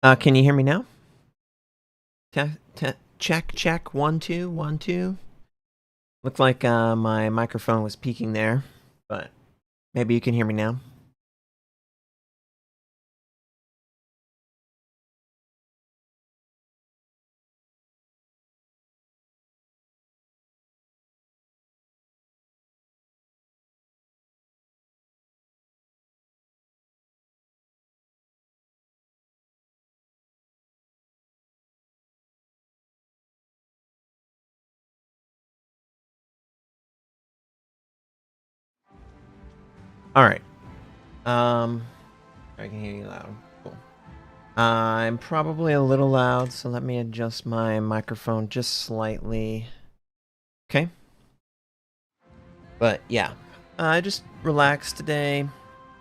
Can you hear me now? Check, check. 1 2 1 2. Looked like my microphone was peaking there, but maybe you can hear me now. All right. Um, I can hear you loud. Cool. I'm probably a little loud, so let me adjust my microphone just slightly. Okay. But yeah, I just relaxed today.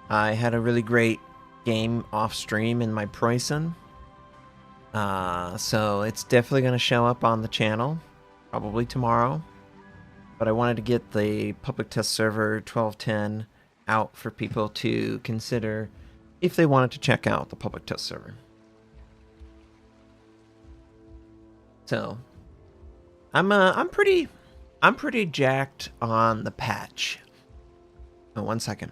I had a really great game off stream in my Preußen. So it's definitely going to show up on the channel, probably tomorrow. But I wanted to get the public test server 1210 out for people to consider if they wanted to check out the public test server. So I'm pretty jacked on the patch. Oh, 1 second.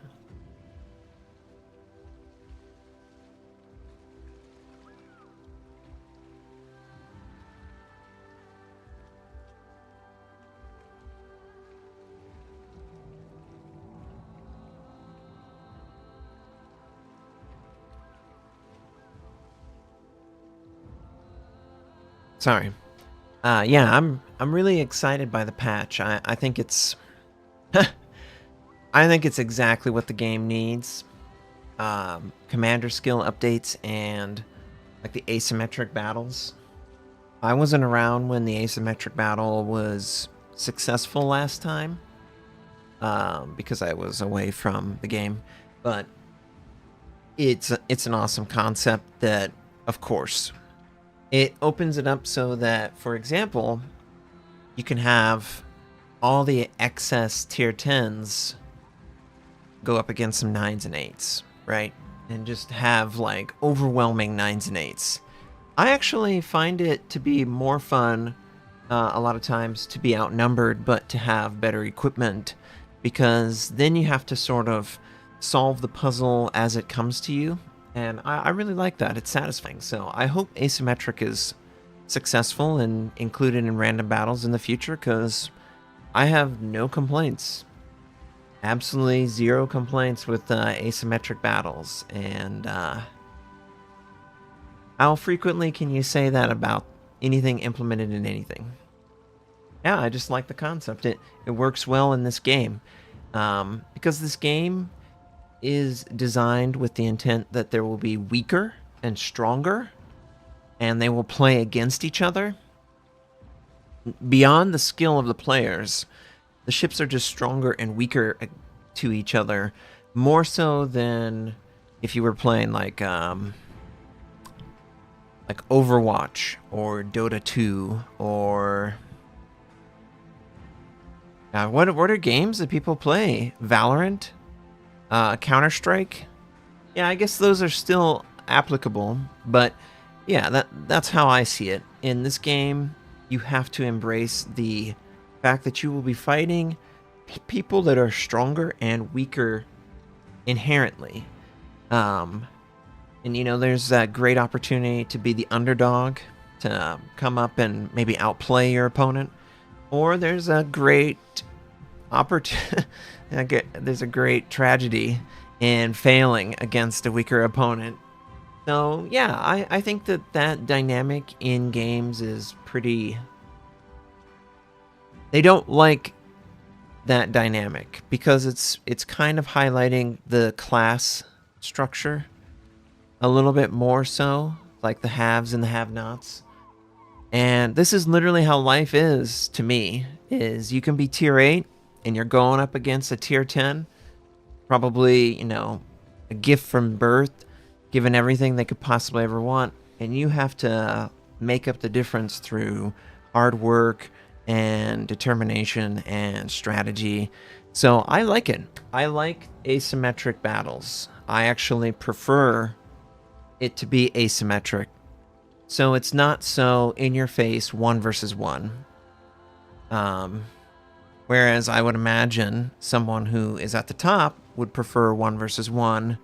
Sorry. Yeah, I'm really excited by the patch. I think it's I think it's exactly what the game needs. Commander skill updates and like the asymmetric battles. I wasn't around when the asymmetric battle was successful last time, because I was away from the game, but it's an awesome concept that, of course, it opens it up so that, for example, you can have all the excess tier 10s go up against some 9s and 8s, right? And just have like overwhelming 9s and 8s. I actually find it to be more fun a lot of times to be outnumbered, but to have better equipment, because then you have to sort of solve the puzzle as it comes to you. And I really like that. It's satisfying. So I hope asymmetric is successful and included in random battles in the future, because I have no complaints. Absolutely zero complaints with asymmetric battles. And how frequently can you say that about anything implemented in anything? Yeah, I just like the concept. It works well in this game, because this game is designed with the intent that there will be weaker and stronger, and they will play against each other. Beyond the skill of the players, the ships are just stronger and weaker to each other, more so than if you were playing like Overwatch or Dota 2 or what are games that people play? Valorant, Counter-Strike. Yeah, I guess those are still applicable, but yeah, that's how I see it. In this game, you have to embrace the fact that you will be fighting people that are stronger and weaker inherently. And there's that great opportunity to be the underdog, to come up and maybe outplay your opponent, or there's a great opportunity. There's a great tragedy in failing against a weaker opponent. So yeah, I think that dynamic in games is pretty. They don't like that dynamic because it's kind of highlighting the class structure a little bit more so, like the haves and the have-nots. And this is literally how life is to me, is you can be tier 8 and you're going up against a tier 10, probably, a gift from birth, given everything they could possibly ever want, and you have to make up the difference through hard work and determination and strategy. So I like it. I like asymmetric battles. I actually prefer it to be asymmetric So it's not so in your face 1 versus 1. Whereas I would imagine someone who is at the top would prefer 1 versus 1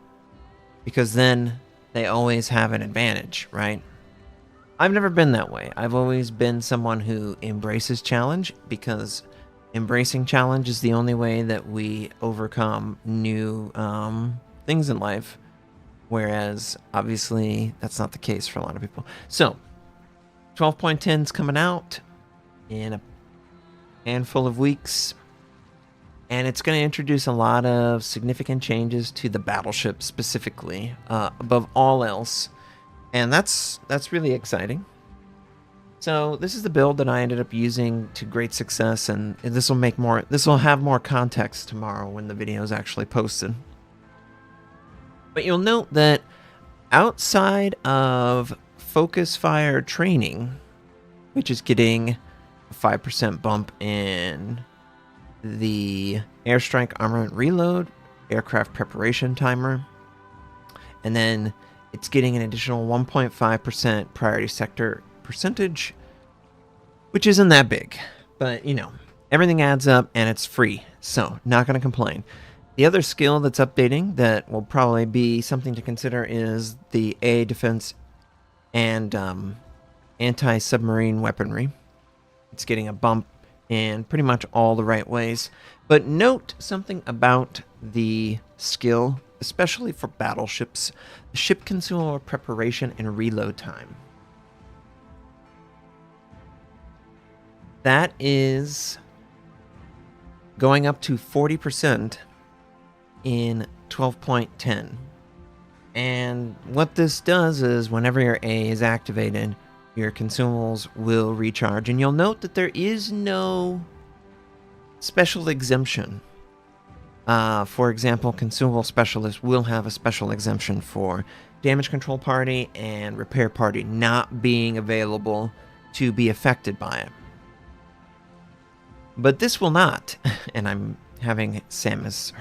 because then they always have an advantage, right? I've never been that way. I've always been someone who embraces challenge because embracing challenge is the only way that we overcome new things in life. Whereas, obviously, that's not the case for a lot of people. So, 12.10 is coming out in a handful of weeks. And it's going to introduce a lot of significant changes to the Battleship specifically, above all else. And that's really exciting. So this is the build that I ended up using to great success, and this will have more context tomorrow when the video is actually posted. But you'll note that outside of focus fire training, which is getting a 5% bump in the airstrike armament reload, aircraft preparation timer, and then it's getting an additional 1.5% priority sector percentage, which isn't that big, but you know, everything adds up and it's free, so not going to complain. The other skill that's updating that will probably be something to consider is the AA defense and anti-submarine weaponry. It's getting a bump in pretty much all the right ways. But note something about the skill, especially for battleships, the ship consumable preparation and reload time. That is going up to 40% in 12.10. And what this does is whenever your A is activated, your consumables will recharge. And you'll note that there is no special exemption. For example, consumable specialist will have a special exemption for damage control party and repair party not being available to be affected by it. But this will not, and I'm having Samus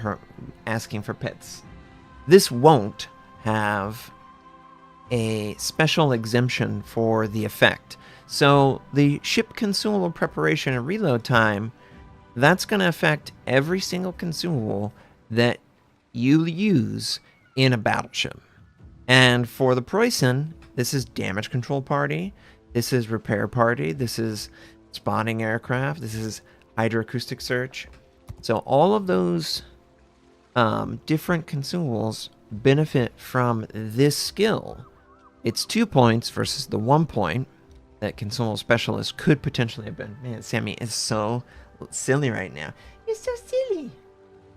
asking for pets. This won't have a special exemption for the effect. So the ship consumable preparation and reload time, that's going to affect every single consumable that you use in a battleship. And for the Preußen, this is damage control party, this is repair party, this is spotting aircraft, this is hydroacoustic search. So all of those different consumables benefit from this skill. It's 2 points versus the 1 point that consumable specialist could potentially have been. Man, Sammy is so silly right now. You're so silly.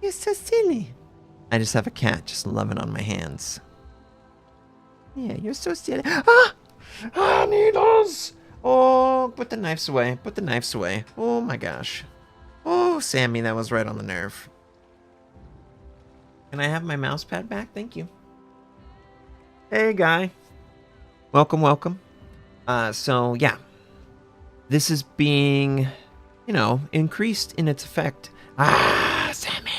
You're so silly. I just have a cat just loving on my hands. Yeah, you're so silly. Ah! Ah, needles! Oh, put the knives away. Put the knives away. Oh my gosh. Oh, Sammy, that was right on the nerve. Can I have my mouse pad back? Thank you. Hey, guy. Welcome, welcome. So, yeah. This is being, you know, increased in its effect. Ah, Sammy.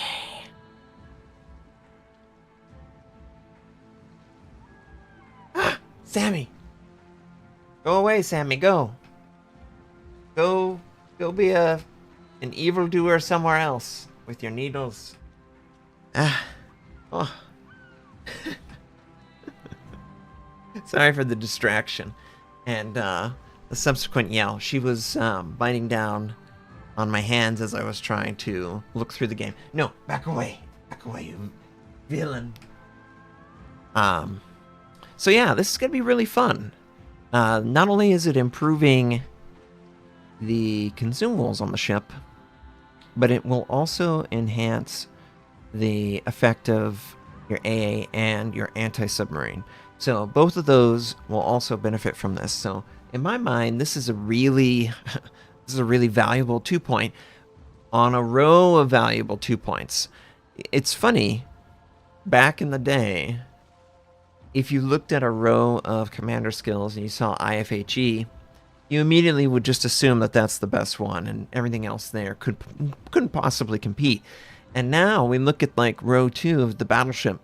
Ah, Sammy. Go away, Sammy, go. Go be an evildoer somewhere else with your needles. Ah. Oh. Sorry for the distraction. And the subsequent yell. She was biting down on my hands as I was trying to look through the game. No, back away. Back away, you villain. So yeah, this is going to be really fun. Not only is it improving the consumables on the ship, but it will also enhance the effect of your AA and your anti-submarine. So both of those will also benefit from this. So in my mind, this is a really valuable 2 point on a row of valuable 2 points. It's funny, back in the day, if you looked at a row of commander skills and you saw IFHE, you immediately would just assume that that's the best one, and everything else there couldn't possibly compete. And now we look at like row 2 of the Battleship.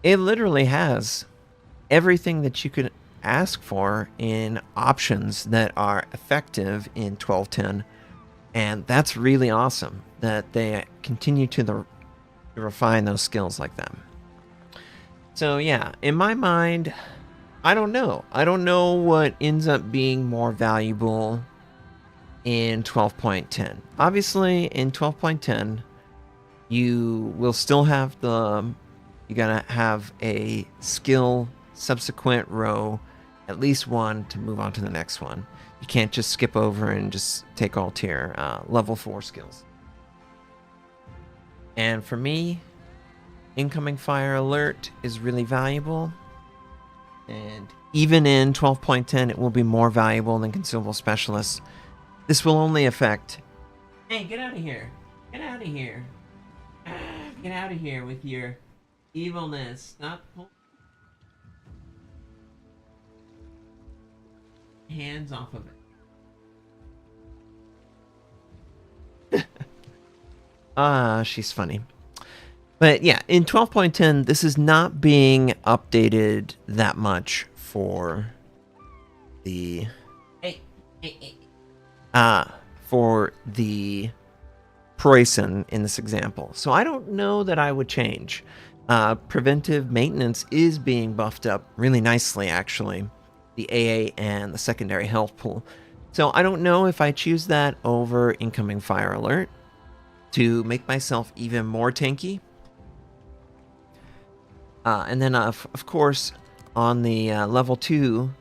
It literally has everything that you could ask for in options that are effective in 12.10. And that's really awesome that they continue to refine those skills like that. So yeah, in my mind, I don't know. I don't know what ends up being more valuable in 12.10. Obviously, in 12.10, you will still have you gotta have a skill subsequent row, at least one, to move on to the next one. You can't just skip over and just take all tier level 4 skills. And for me, incoming fire alert is really valuable. And even in 12.10, it will be more valuable than consumable specialists. This will only affect... Hey, get out of here. Get out of here. Get out of here with your evilness. Stop pulling hands off of it. She's funny. But yeah, in 12.10, this is not being updated that much for the... for the Preußen in this example. So I don't know that I would change. Preventive maintenance is being buffed up really nicely, actually. The AA and the secondary health pool. So I don't know if I choose that over incoming fire alert to make myself even more tanky. And then, of course, on the level 2,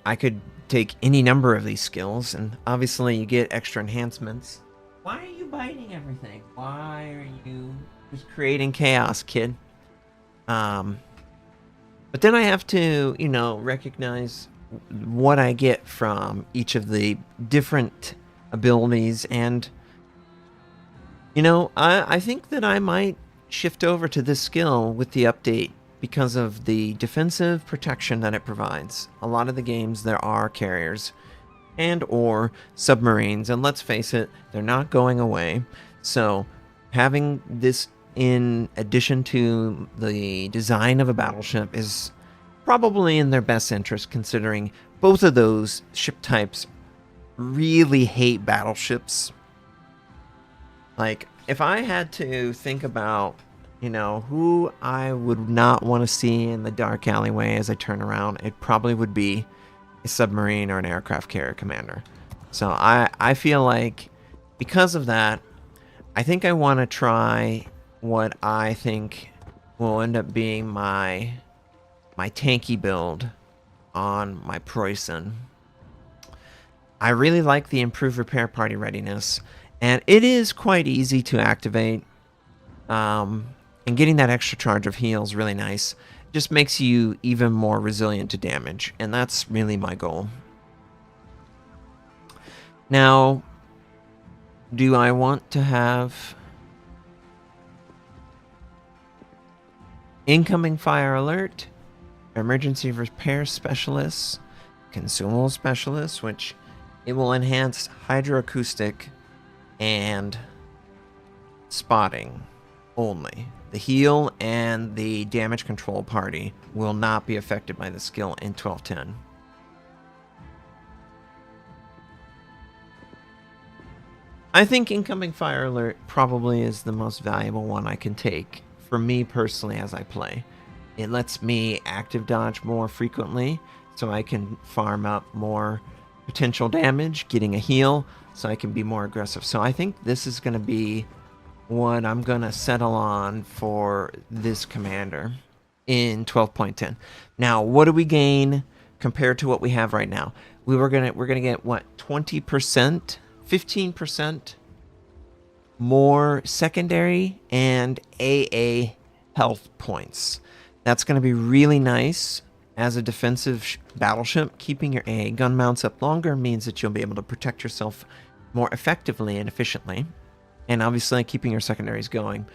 I could take any number of these skills, and obviously you get extra enhancements. Why are you biting everything? Why are you just creating chaos, kid? But then I have to, recognize what I get from each of the different abilities, and, I think that I might shift over to this skill with the update because of the defensive protection that it provides. A lot of the games, there are carriers and or submarines, and let's face it, they're not going away. So having this in addition to the design of a battleship is probably in their best interest, considering both of those ship types really hate battleships. Like, if I had to think about, who I would not want to see in the dark alleyway as I turn around, it probably would be a submarine or an aircraft carrier commander. So I feel like because of that, I think I want to try what I think will end up being my tanky build on my Preußen. I really like the improved repair party readiness, and it is quite easy to activate. And getting that extra charge of heal is really nice. It just makes you even more resilient to damage, and that's really my goal. Now, do I want to have incoming fire alert, emergency repair specialists, consumable specialists, which it will enhance hydroacoustic and spotting only. The heal and the damage control party will not be affected by the skill in 12.10. I think incoming fire alert probably is the most valuable one I can take for me personally as I play. It lets me active dodge more frequently, so I can farm up more potential damage, getting a heal, so I can be more aggressive. So I think this is going to be what I'm going to settle on for this commander in 12.10. Now, what do we gain compared to what we have right now? We're going to get what, 20%, 15% more secondary and AA health points. That's going to be really nice as a defensive battleship. Keeping your AA gun mounts up longer means that you'll be able to protect yourself more effectively and efficiently. And obviously, keeping your secondaries going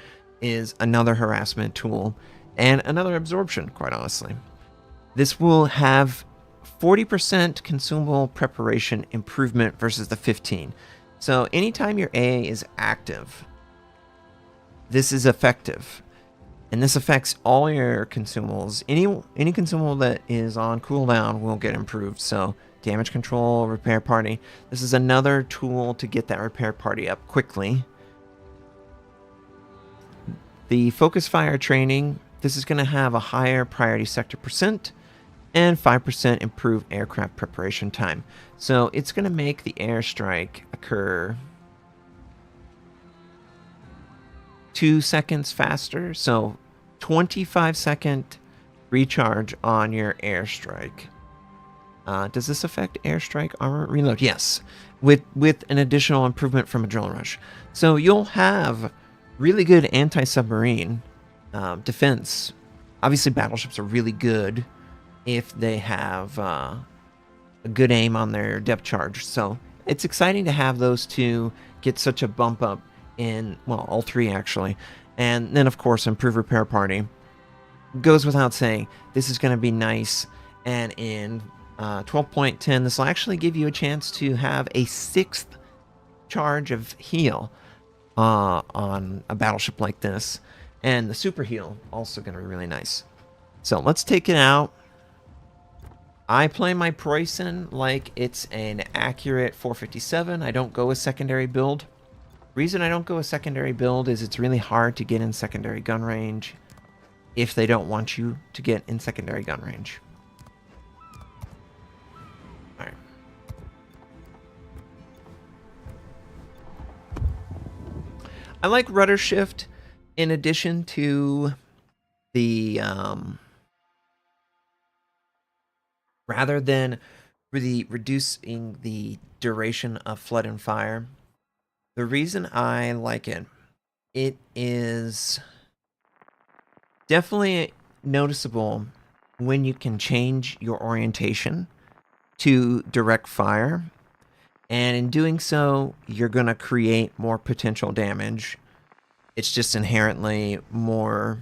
is another harassment tool and another absorption, quite honestly. This will have 40% consumable preparation improvement versus the 15. So anytime your AA is active, this is effective. And this affects all your consumables. Any consumable that is on cooldown will get improved. So damage control, repair party. This is another tool to get that repair party up quickly. The focus fire training, this is going to have a higher priority sector percent and 5% improved aircraft preparation time. So it's going to make the airstrike occur 2 seconds faster. So 25-second recharge on your airstrike. Does this affect airstrike armor reload? Yes, with an additional improvement from adrenaline rush. So you'll have really good anti-submarine defense. Obviously, battleships are really good if they have a good aim on their depth charge. So it's exciting to have those two get such a bump up in, well, all three actually. And then, of course, improve repair party. Goes without saying, this is going to be nice. And in 12.10, this will actually give you a chance to have a 6th charge of heal on a battleship like this. And the super heal also going to be really nice. So let's take it out. I play my Preußen like it's an accurate 457. I don't go a secondary build. Reason I don't go a secondary build is it's really hard to get in secondary gun range if they don't want you to get in secondary gun range. All right. I like rudder shift in addition to the rather than really reducing the duration of flood and fire. The reason I like it, it is definitely noticeable when you can change your orientation to direct fire. And in doing so, you're going to create more potential damage. It's just inherently more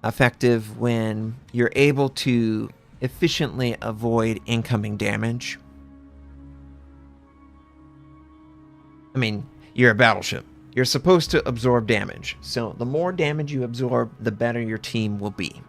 effective when you're able to efficiently avoid incoming damage. I mean, you're a battleship. You're supposed to absorb damage. So the more damage you absorb, the better your team will be.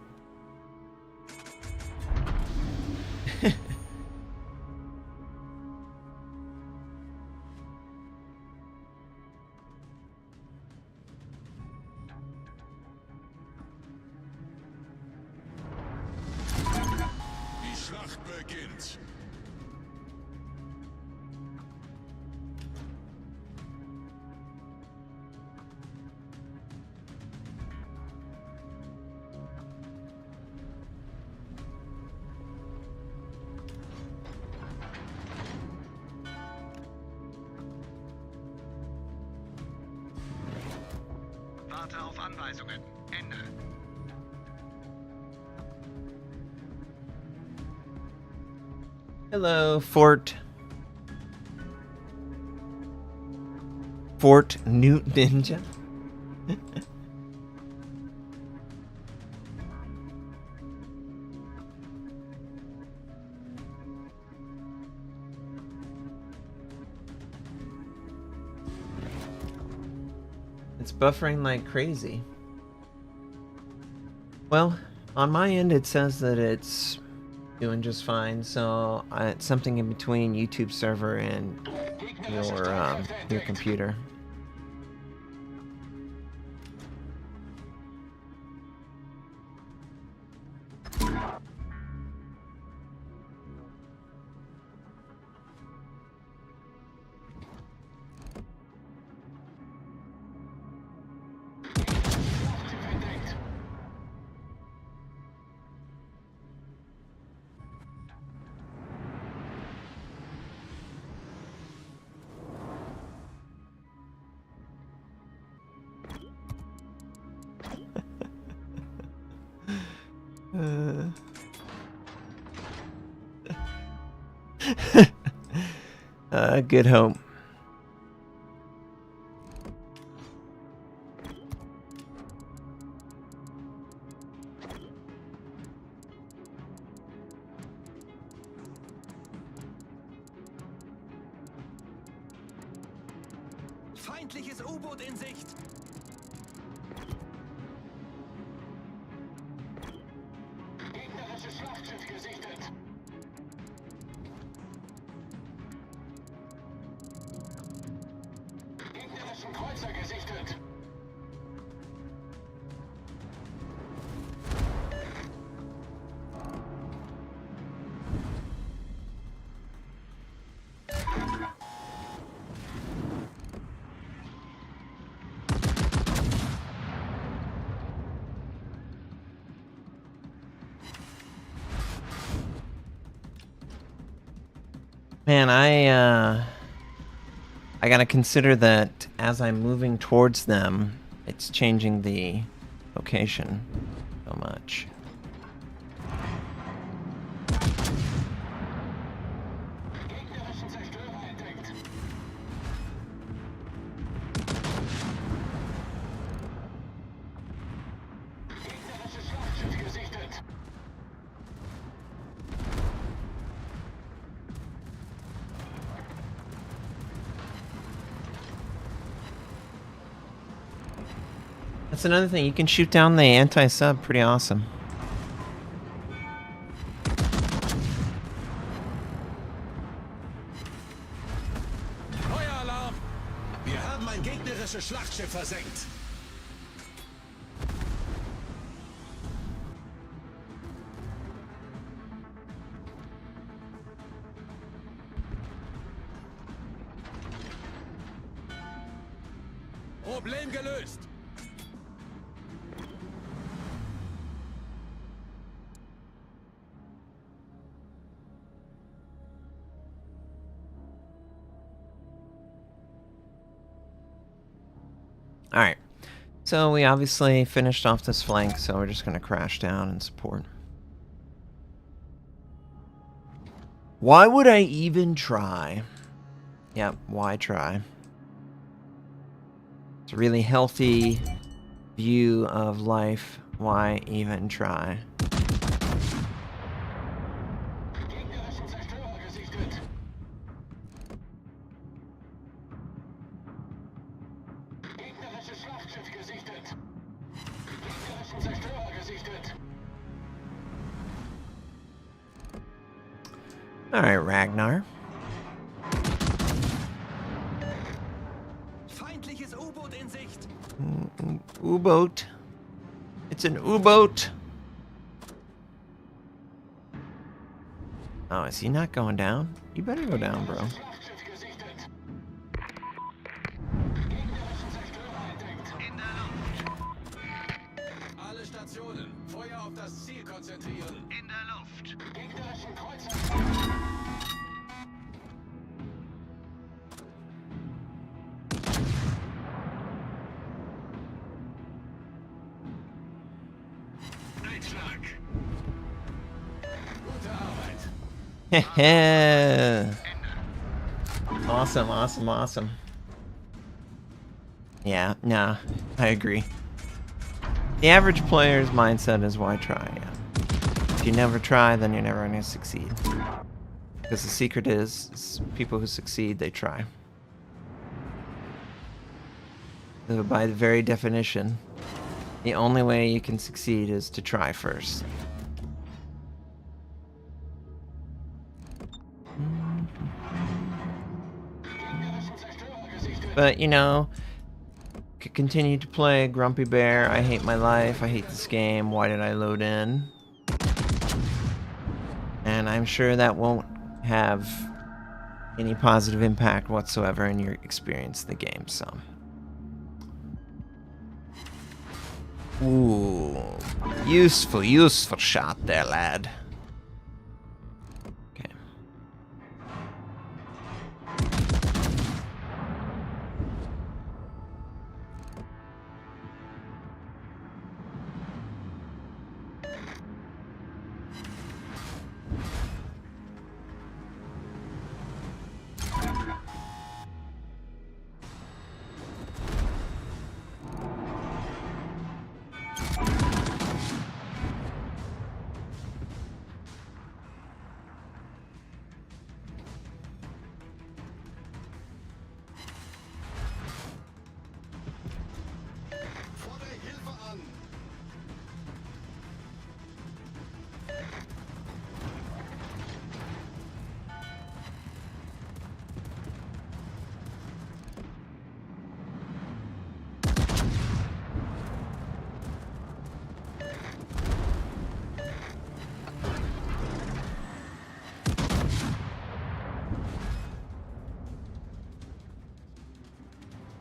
Warte auf Anweisungen. Ende. Hello, Fort Newt Ninja. It's buffering like crazy. Well, on my end it says that it's doing just fine, so it's something in between YouTube server and your computer. Good hope. Feindliches U-Boot in Sicht. Man, I gotta consider that as I'm moving towards them, it's changing the location so much. That's another thing, you can shoot down the anti-sub pretty awesome. Feueralarm! Wir haben ein gegnerisches Schlachtschiff versenkt. Problem gelöst. Alright, so we obviously finished off this flank, so we're just gonna crash down and support. Why would I even try? Yep, why try? It's a really healthy view of life. Why even try? Alright, Ragnar. Feindliches U-Boot in Sicht. U-boat. It's an U-boat. Oh, is he not going down? You better go down, bro. Alle Stationen, Feuer auf das Ziel konzentrieren. In der Luft. Gegnerischen Kreuzer. Einschlag. Gute Arbeit. Awesome, awesome, awesome. Yeah, nah, I agree. The average player's mindset is why try, yeah. If you never try, then you're never going to succeed. Because the secret is people who succeed, they try. So by the very definition, the only way you can succeed is to try first. But, you know, could continue to play Grumpy Bear. I hate my life. I hate this game. Why did I load in? And I'm sure that won't have any positive impact whatsoever in your experience of the game, so. Ooh. Useful shot there, lad. Okay.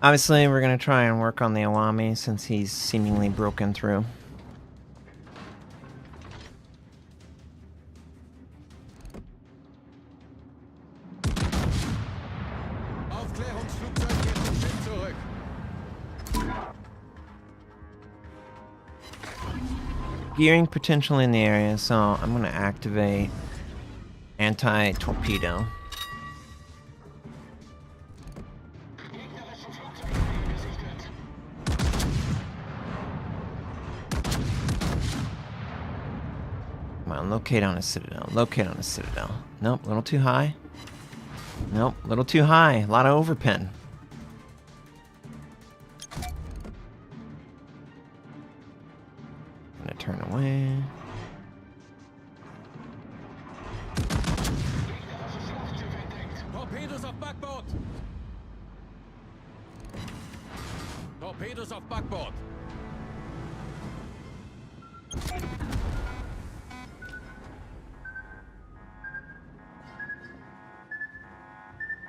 Obviously, we're going to try and work on the Awami since he's seemingly broken through. Aufklärungsflugzeug kehrt zum Schiff zurück. Gearing potential in the area, so I'm going to activate anti-torpedo. Come on, locate on a citadel. Locate on a citadel. Nope, a little too high. Nope, a little too high. A lot of overpin. Gonna turn away. Torpedos auf Backbord. Torpedos auf Backbord.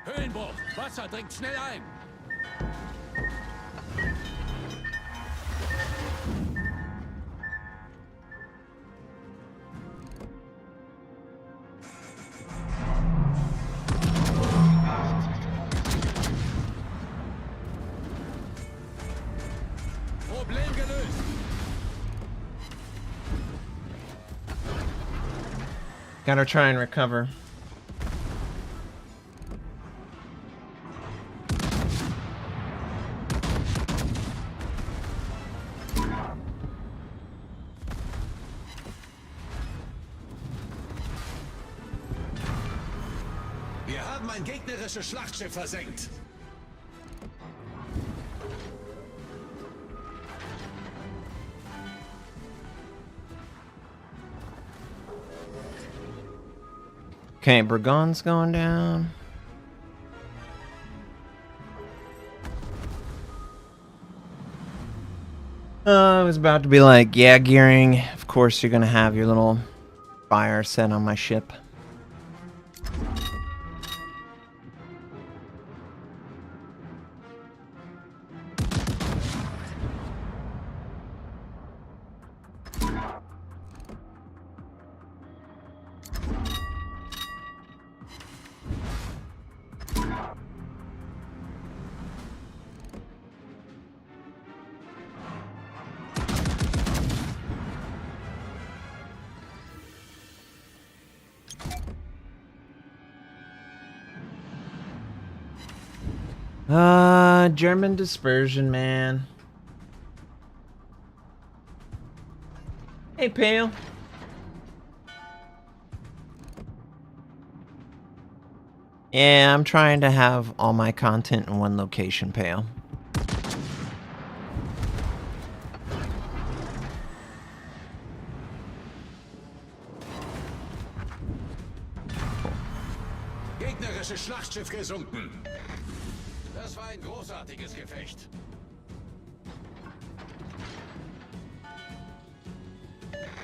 Höhlenbruch. Wasser dringt schnell ein. Problem gelöst. Gotta try and recover. Wir haben ein gegnerisches Schlachtschiff versenkt. Okay, Burgon's going down. I was about to be like, yeah, gearing. Of course, you're gonna have your little fire set on my ship. German dispersion, man. Hey, Pale. Yeah, I'm trying to have all my content in one location, Pale. Gegnerisches Schlachtschiff gesunken. Das war ein großartiges Gefecht.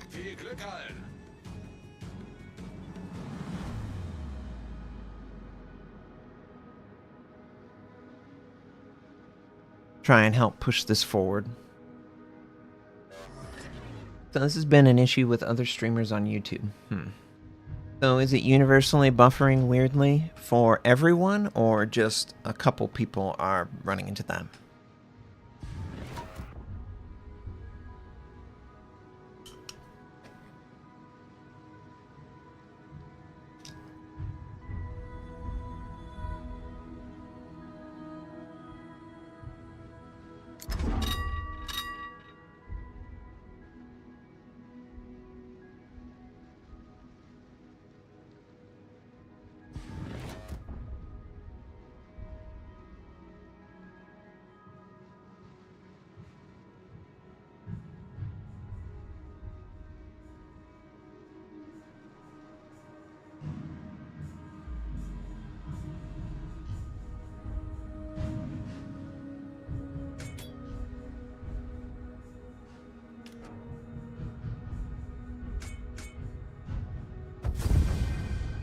Viel Glück allen. Try and help push this forward. So this has been an issue with other streamers on YouTube. So is it universally buffering weirdly for everyone, or just a couple people are running into that?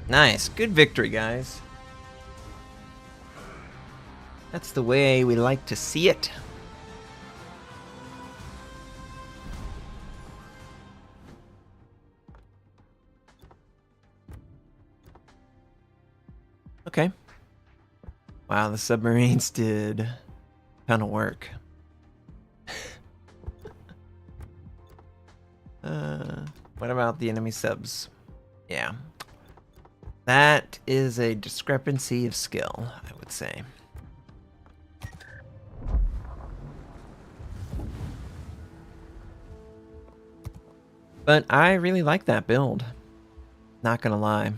Nice. Good victory, guys. That's the way we like to see it. Okay. Wow, the submarines did a ton of work. What about the enemy subs? Yeah. That is a discrepancy of skill, I would say. But I really like that build. Not gonna lie.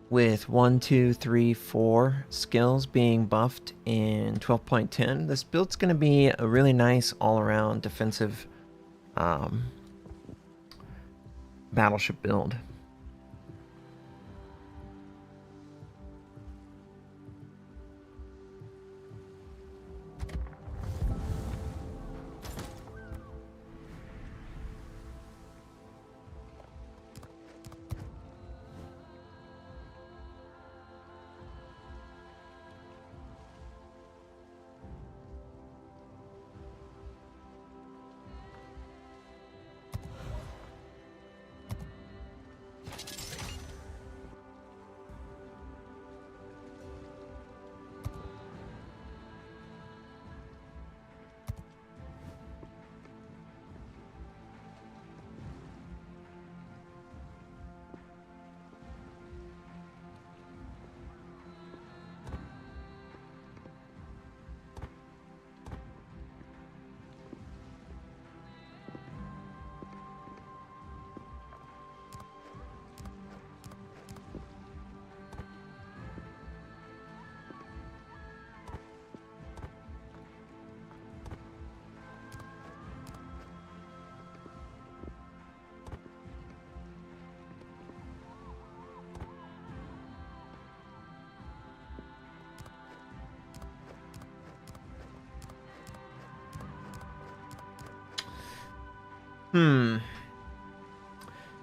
With 1, 2, 3, 4 skills being buffed in 12.10, this build's gonna be a really nice all-around defensive battleship build.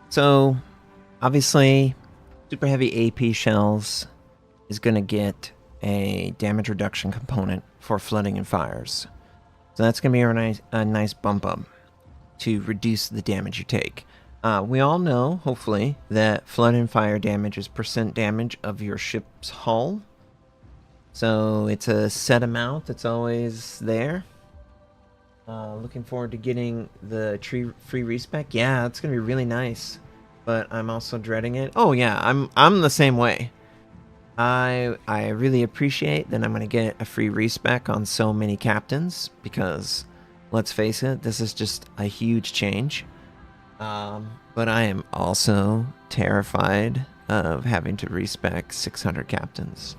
So, obviously, super heavy AP shells is going to get a damage reduction component for flooding and fires. So that's going to be a nice bump up to reduce the damage you take. We all know, hopefully, that flood and fire damage is percent damage of your ship's hull. So it's a set amount that's always there. Looking forward to getting the free respec. Yeah, it's gonna be really nice, but I'm also dreading it. Oh yeah, I'm the same way. I really appreciate that I'm gonna get a free respec on so many captains because, let's face it, this is just a huge change. But I am also terrified of having to respec 600 captains.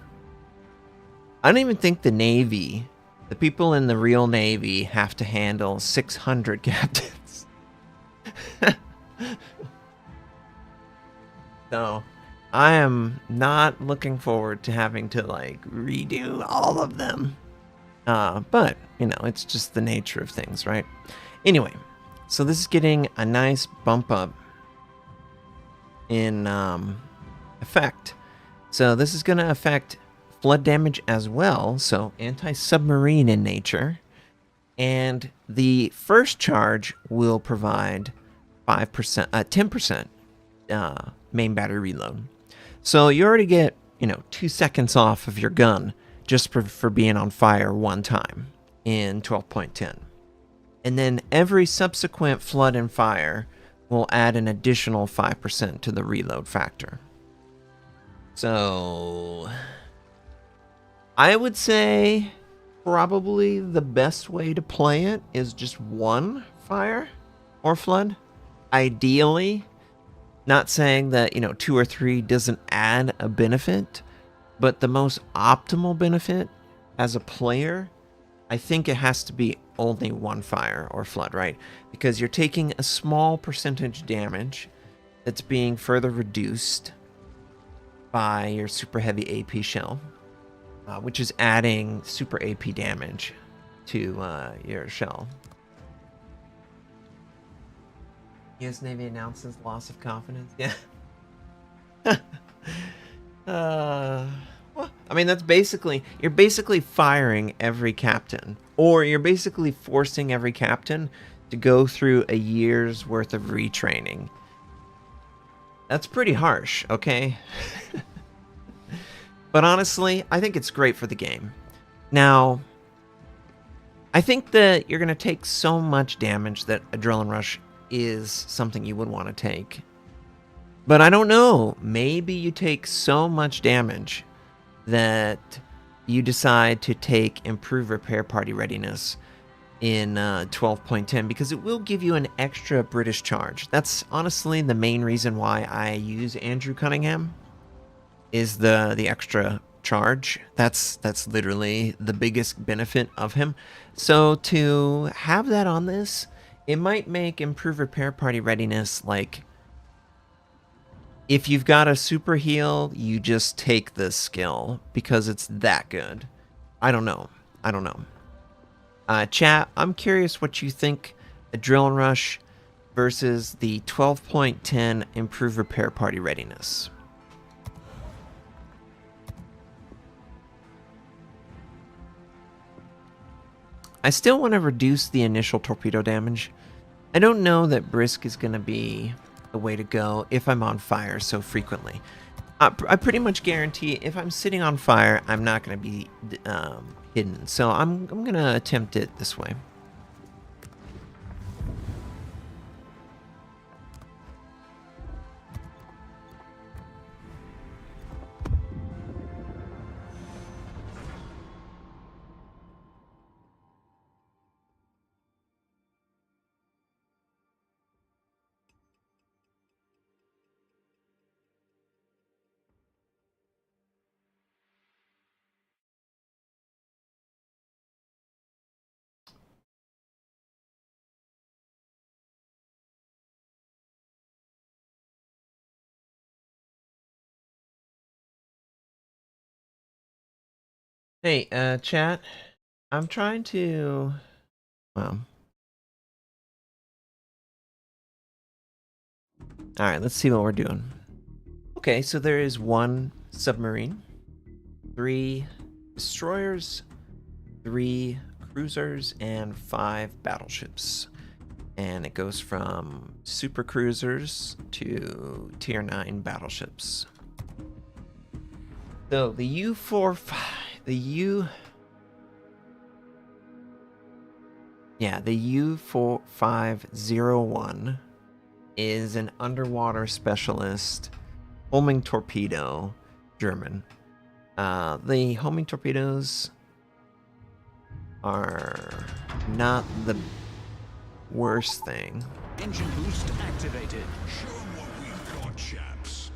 I don't even think the Navy, the people in the real Navy, have to handle 600 captains. So, I am not looking forward to having to, like, redo all of them. But, you know, it's just the nature of things, right? Anyway, so this is getting a nice bump up in effect. So this is going to affect flood damage as well, so anti-submarine in nature. And the first charge will provide 5%, 10% main battery reload. So you already get, 2 seconds off of your gun just for being on fire one time in 12.10. And then every subsequent flood and fire will add an additional 5% to the reload factor. So I would say probably the best way to play it is just one fire or flood. Ideally, not saying that, 2 or 3 doesn't add a benefit, but the most optimal benefit as a player, I think it has to be only one fire or flood, right? Because you're taking a small percentage damage that's being further reduced by your super heavy AP shell. Which is adding super AP damage to your shell. U.S. Navy announces loss of confidence. Yeah. Well, I mean, that's basically, you're basically firing every captain, or you're basically forcing every captain to go through a year's worth of retraining. That's pretty harsh, okay? But honestly, I think it's great for the game. Now, I think that you're going to take so much damage that Adrenaline Rush is something you would want to take. But I don't know. Maybe you take so much damage that you decide to take Improve Repair Party Readiness in 12.10 because it will give you an extra British charge. That's honestly the main reason why I use Andrew Cunningham, is the extra charge. That's literally the biggest benefit of him. So to have that on this, it might make Improve Repair Party Readiness like, if you've got a super heal, you just take this skill because it's that good. I don't know. Chat, I'm curious what you think Adrenaline Rush versus the 12.10 Improve Repair Party Readiness. I still want to reduce the initial torpedo damage. I don't know that Brisk is going to be the way to go if I'm on fire so frequently. I pretty much guarantee if I'm sitting on fire, I'm not going to be hidden. So I'm going to attempt it this way. Hey, chat, I'm trying to, well, all right, let's see what we're doing. Okay, so there is 1 submarine, 3 destroyers, 3 cruisers, and 5 battleships. And it goes from super cruisers to tier 9 battleships. So the U4501 is an underwater specialist homing torpedo, German. The homing torpedoes are not the worst thing. Engine boost activated. Show 'em what we've got, chaps.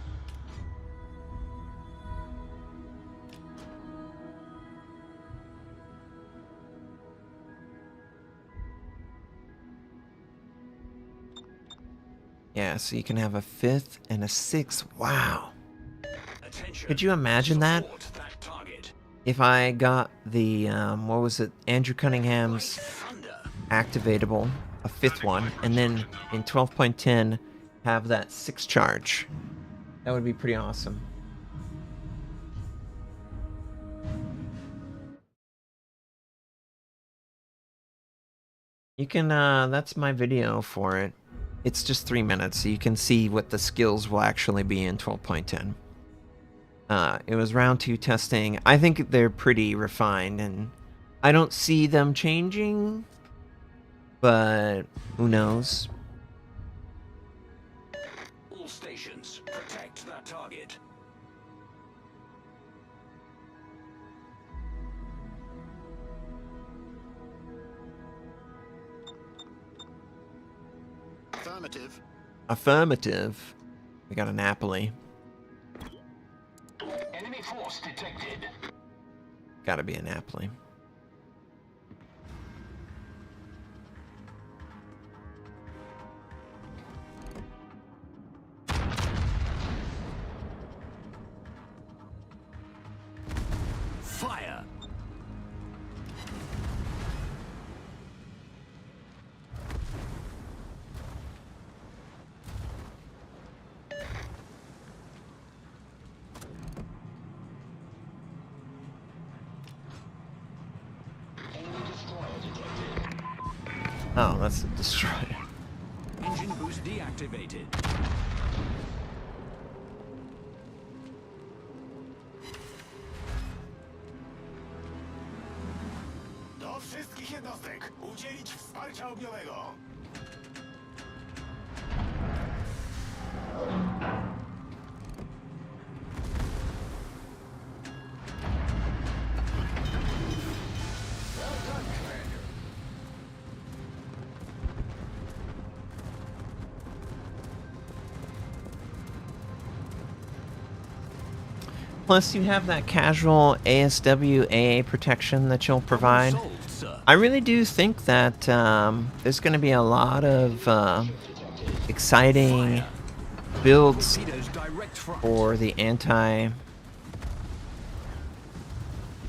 Yeah, so you can have a 5th and a 6th. Wow. Attention. Could you imagine that? Support that target. If I got the, what was it, Andrew Cunningham's Thunder. activatable, a 5th one, and then in 12.10 have that 6 charge. That would be pretty awesome. You can, that's my video for it. It's just 3 minutes, so you can see what the skills will actually be in 12.10. It was round 2 testing. I think they're pretty refined, and I don't see them changing, but who knows? All stations, protect that target. Affirmative. Affirmative. We got a Napoli. Enemy force detected. Gotta be a Napoli. Fire. Oh, that's a destroyer. Engine boost deactivated. Do wszystkich jednostek udzielić wsparcia ogniowego. Plus, you have that casual ASW AA protection that you'll provide. Sold, sir. I really do think that there's going to be a lot of exciting builds Torpedoes direct front. for the anti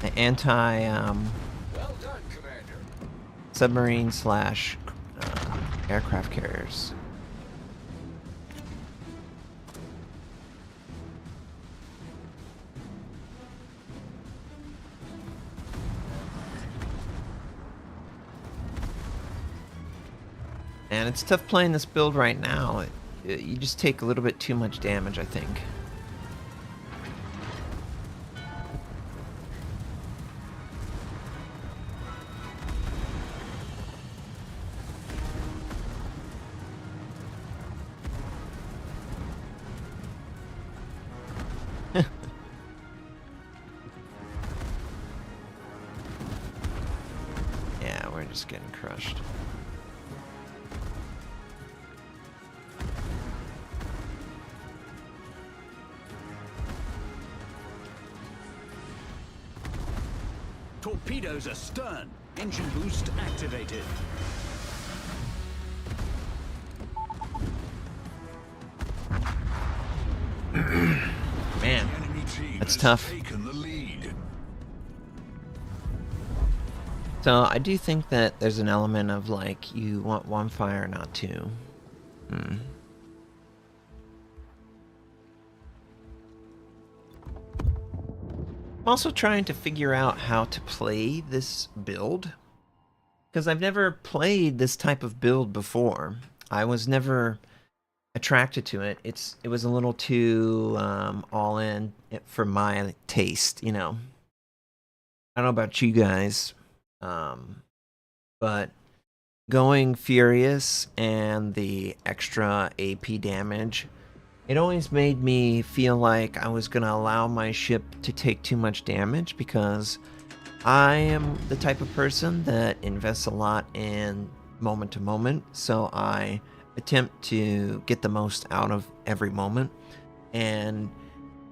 Well done, Commander. submarine slash aircraft carriers. And it's tough playing this build right now. You just take a little bit too much damage, I think. Yeah, we're just getting crushed. Torpedoes astern. Engine boost activated. Man, Enemy team that's has tough. taken the lead. So I do think that there's an element of like you want one fire, not two. I'm also trying to figure out how to play this build, because I've never played this type of build before. I was never attracted to it. It was a little too all in for my taste, you know. I don't know about you guys, but going Furious and the extra AP damage, it always made me feel like I was going to allow my ship to take too much damage, because I am the type of person that invests a lot in moment to moment, so I attempt to get the most out of every moment, and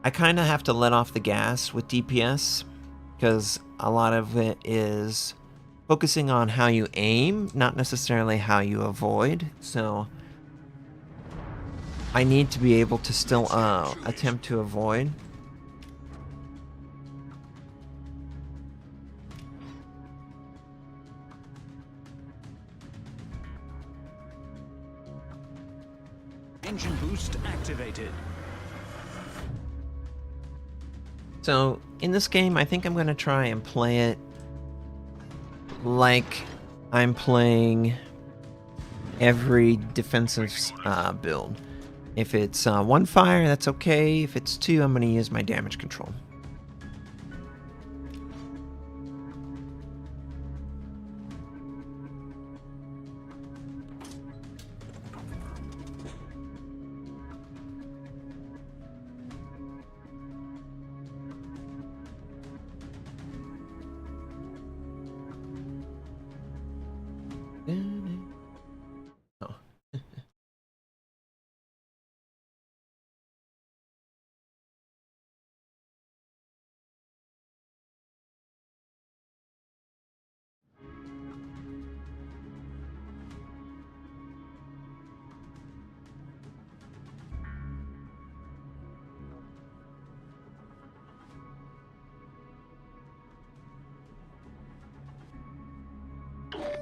I kind of have to let off the gas with DPS, because a lot of it is focusing on how you aim, not necessarily how you avoid. So I need to be able to still attempt to avoid. Engine boost activated. So in this game, I think I'm going to try and play it like I'm playing every defensive build. If it's one fire, that's okay. If it's two, I'm going to use my damage control. Oh.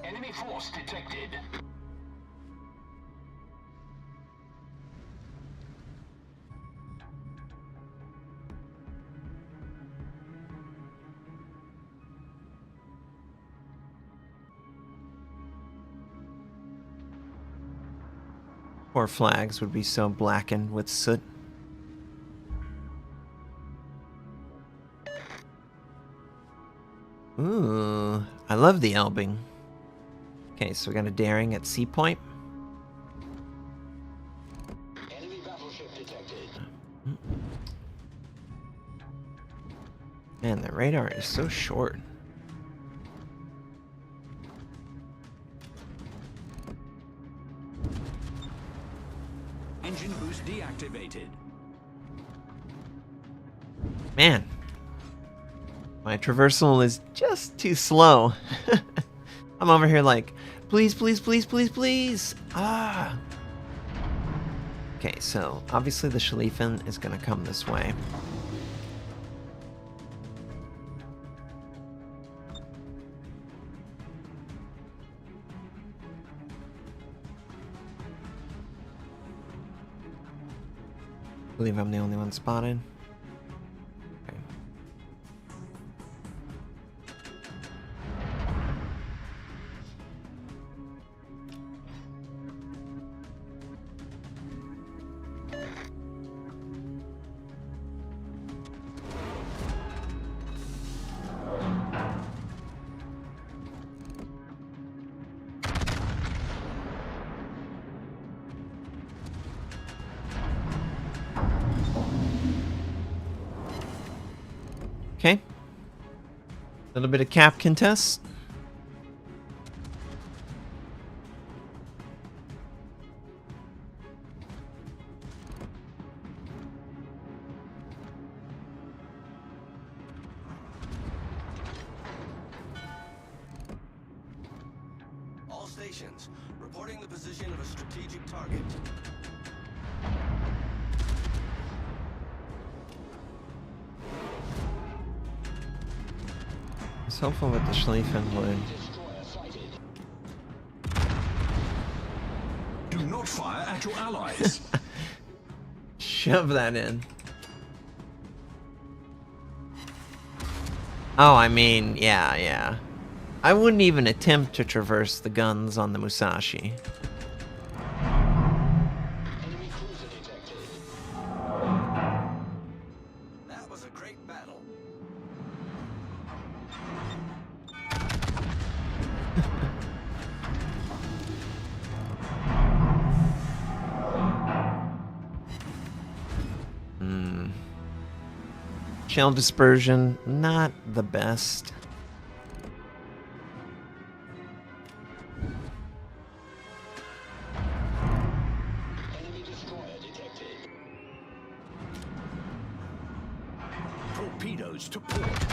Enemy force detected. Poor flags would be so blackened with soot. Ooh, I love the Elbing. Okay, so we got a daring at Sea Point. Enemy battleship detected. Man, the radar is so short. Engine boost deactivated. Man, my traversal is just too slow. I'm over here like, please, please, please, please, please. Ah. Okay, so obviously the Schlieffen is going to come this way. I believe I'm the only one spotted. Okay. Okay. A little bit of cap contest. All stations, reporting the position of a strategic target. I was hopeful that the Schlieffen would. Destroyer sighted. Do not fire at your allies. Shove that in. Oh, I mean, yeah. I wouldn't even attempt to traverse the guns on the Musashi. Enemy cruiser detected. That was a great battle. Shell dispersion, not the best. Enemy destroyer detected. Torpedoes to port.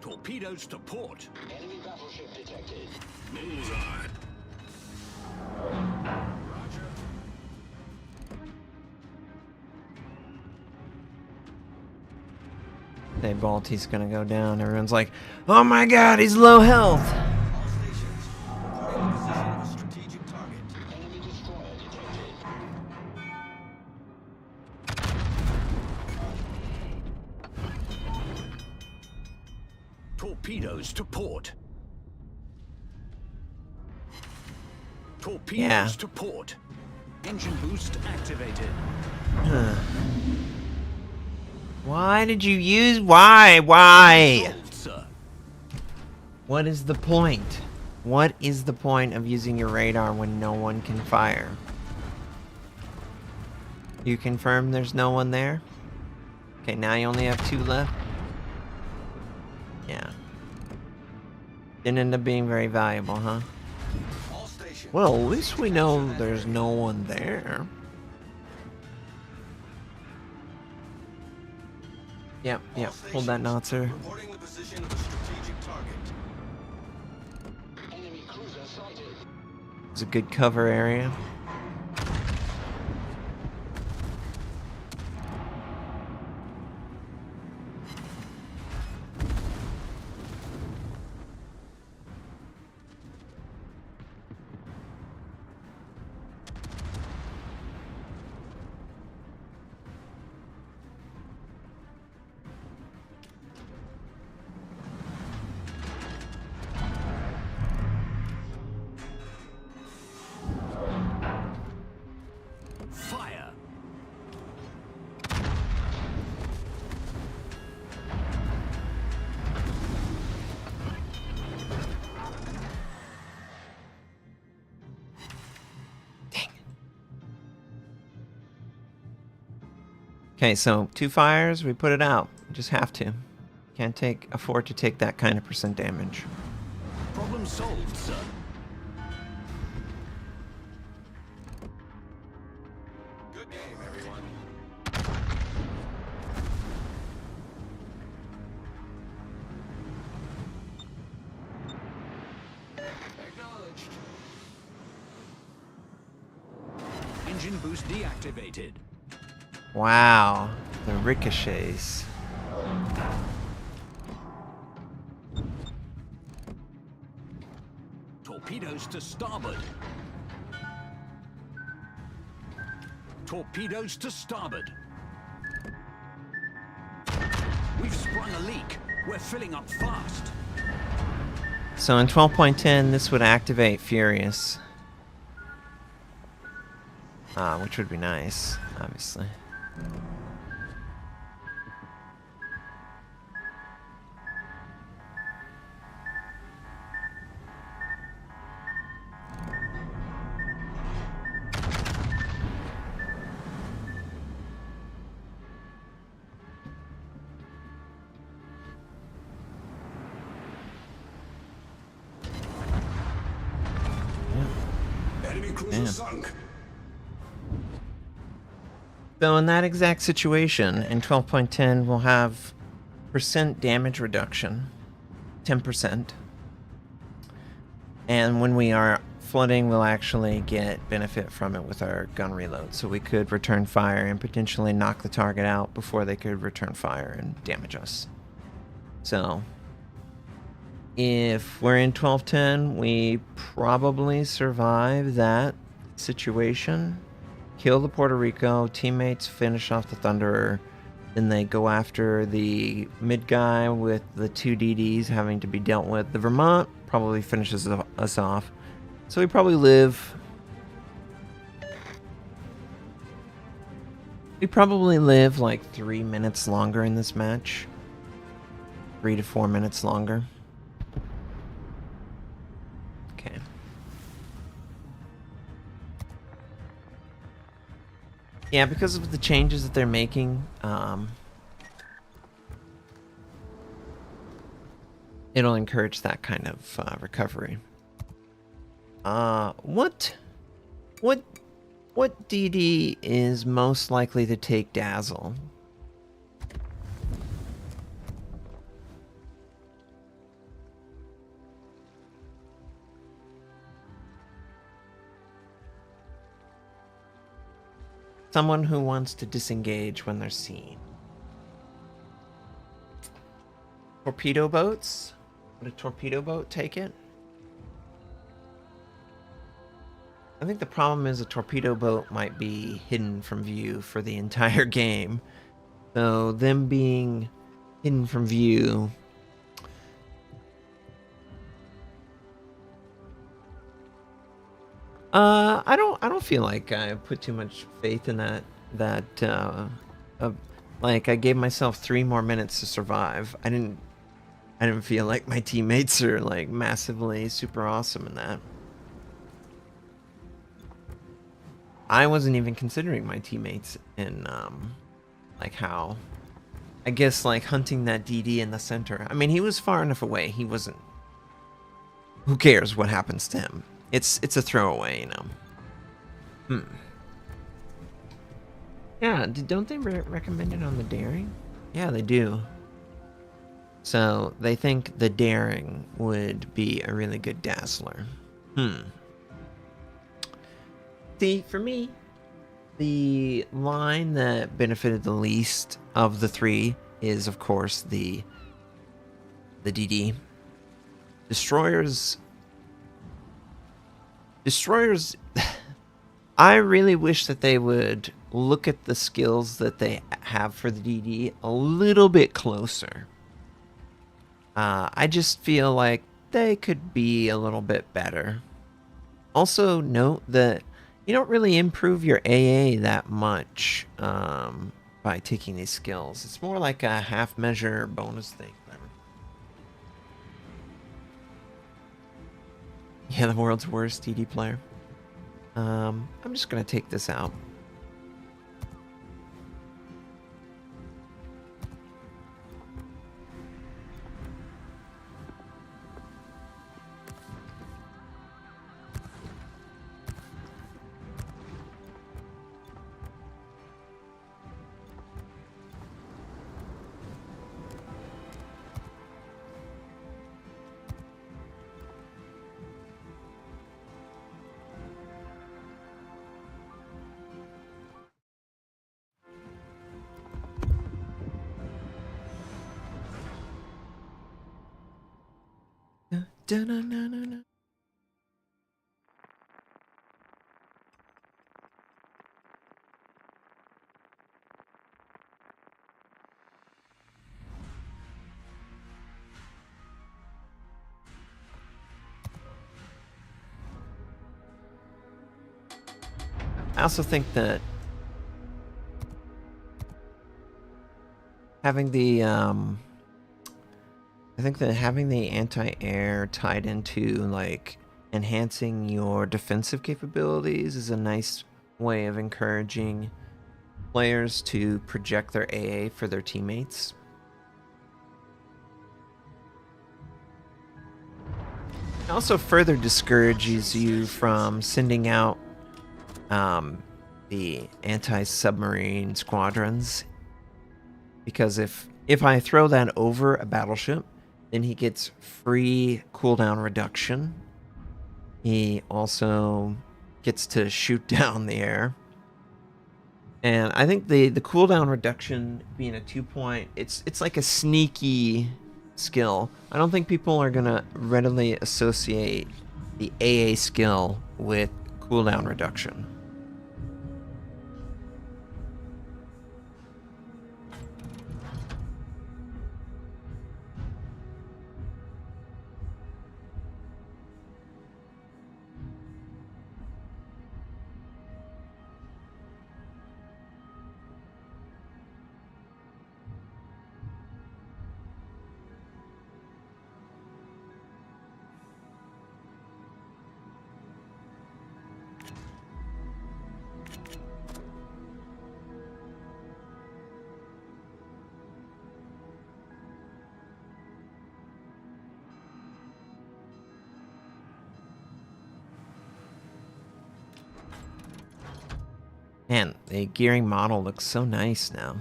Torpedoes to port. Enemy battleship detected. Bullseye. Roger. Hey, Balti's gonna go down. Everyone's like, oh my god, he's low health. All stations, reporting the position of a strategic target. Enemy destroyer detected. Torpedoes to port. Torpedoes Yeah. to port. Engine boost activated. Why did you use... Why? Hold, sir. What is the point? What is the point of using your radar when no one can fire? You confirm there's no one there? Okay, now you only have 2 left? Yeah. Didn't end up being very valuable, huh? All stations. Well, at least we know there's no one there. Yep, All hold that stations, Nautzer. reporting the position of a strategic target. Enemy cruiser sighted. It's a good cover area. Okay, so 2 fires, we put it out. We just have to. Can't afford to take that kind of % damage. Problem solved, sir. Good game, everyone. Acknowledged. Engine boost deactivated. Wow, the ricochets. Torpedoes to starboard. Torpedoes to starboard. We've sprung a leak. We're filling up fast. So in 12.10, this would activate Furious. Which would be nice, obviously. Enemy cruiser Damn. sunk. So in that exact situation, in 12.10, we'll have % damage reduction, 10%. And when we are flooding, we'll actually get benefit from it with our gun reload. So we could return fire and potentially knock the target out before they could return fire and damage us. So if we're in 12.10, we probably survive that situation. Kill the Puerto Rico, teammates finish off the Thunderer, then they go after the mid guy with the 2 DDs having to be dealt with. The Vermont probably finishes us off. So we probably live... We probably live like 3 minutes longer in this match. 3 to 4 minutes longer. Okay. Yeah, because of the changes that they're making, it'll encourage that kind of recovery. What DD is most likely to take Dazzle? Someone who wants to disengage when they're seen. Torpedo boats? Would a torpedo boat take it? I think the problem is a torpedo boat might be hidden from view for the entire game. So them being hidden from view... I don't feel like I put too much faith in that like I gave myself 3 more minutes to survive. I didn't feel like my teammates are like massively super awesome in that. I wasn't even considering my teammates in like how I guess like hunting that DD in the center. I mean, he was far enough away. He wasn't. Who cares what happens to him? It's a throwaway, you know. Yeah, don't they recommend it on the daring? Yeah, they do. So they think the daring would be a really good dazzler. See, for me, the line that benefited the least of the 3 is, of course, the DD. Destroyers, I really wish that they would look at the skills that they have for the DD a little bit closer. I just feel like they could be a little bit better. Also note that you don't really improve your AA that much by taking these skills. It's more like a half measure bonus thing. Yeah, the world's worst DD player. I'm just gonna take this out. Da-na-na-na-na. I also think that having the having the anti-air tied into like enhancing your defensive capabilities is a nice way of encouraging players to project their AA for their teammates. It also further discourages you from sending out the anti-submarine squadrons, because if I throw that over a battleship, then he gets free cooldown reduction. He also gets to shoot down the air. And I think the cooldown reduction being a 2-point, it's like a sneaky skill. I don't think people are gonna readily associate the AA skill with cooldown reduction. Man, the gearing model looks so nice now.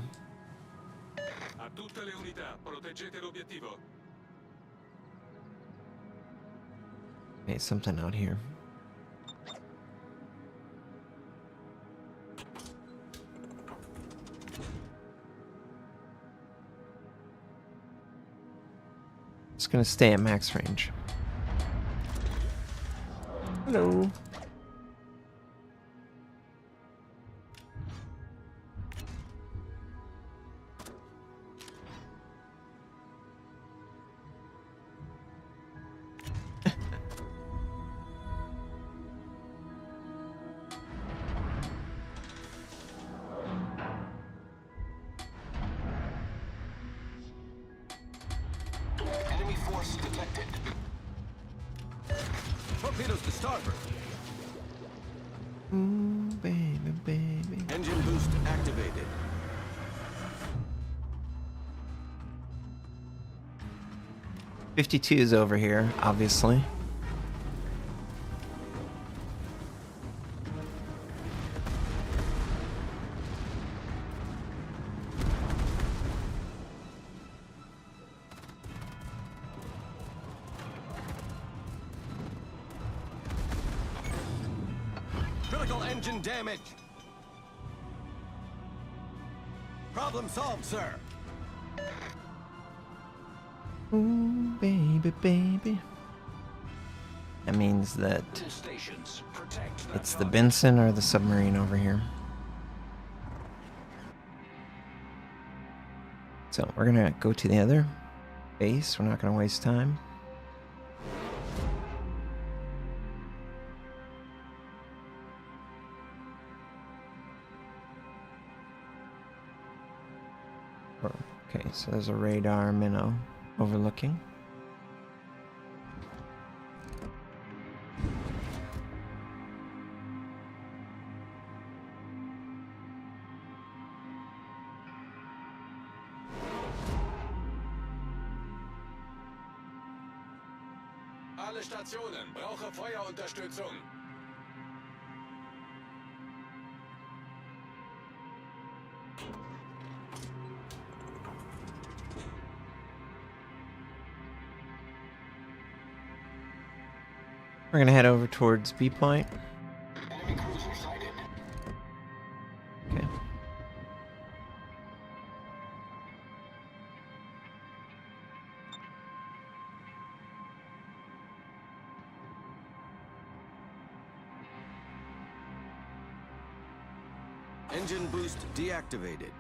A tutte le unità, proteggete l'obiettivo. Okay, something out here. Just gonna stay at max range. Hello. Enemy force detected. Torpedoes to starboard. Ooh, baby, baby. Engine boost activated. .52 is over here, obviously. Critical engine damage. Problem solved, sir. Ooh, baby, baby. That means that Stations, protect it's the Benson or the submarine over here. So we're gonna go to the other base. We're not gonna waste time. Okay, so there's a radar minnow overlooking. Alle Stationen, brauche Feuerunterstützung. We're gonna head over towards B point. Enemy cruiser sighted. Okay. Engine boost deactivated.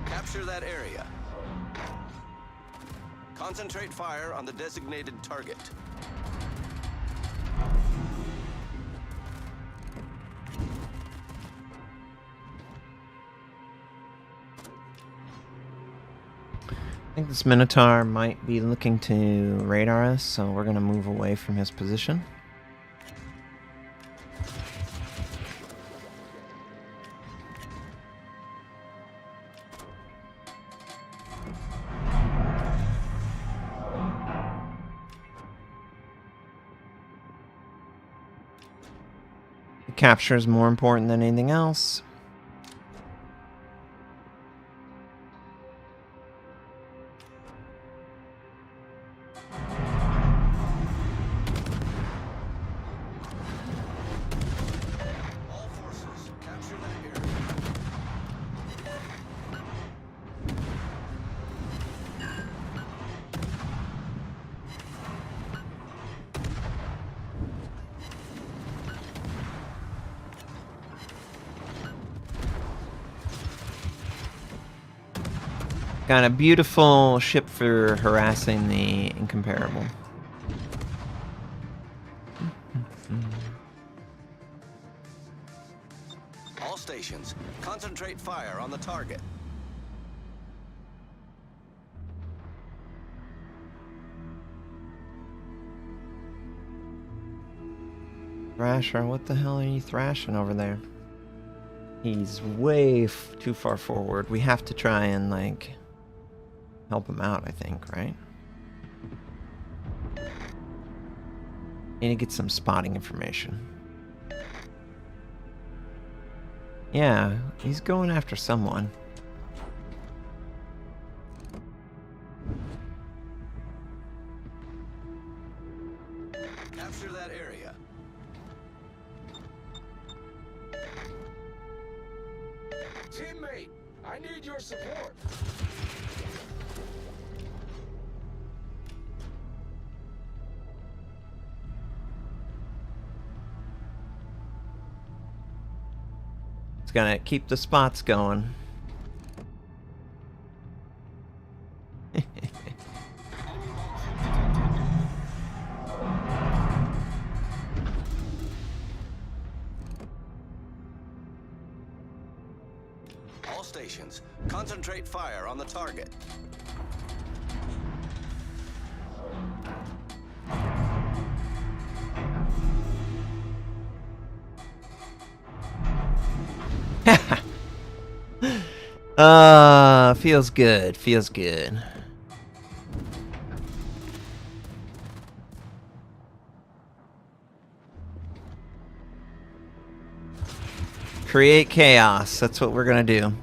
Capture that area. Concentrate fire on the designated target. I think this Minotaur might be looking to radar us, so we're going to move away from his position. The capture is more important than anything else. All forces, capture that area. Got a beautiful ship for harassing the incomparable. All stations, concentrate fire on the target. Thrasher, what the hell are you thrashing over there? He's way too far forward. We have to try and, like, help him out, I think, right? Need to get some spotting information. Yeah, he's going after someone. Capture that area. Teammate, I need your support. It's gonna keep the spots going. All stations, concentrate fire on the target. Feels good, feels good. Create chaos, that's what we're gonna do.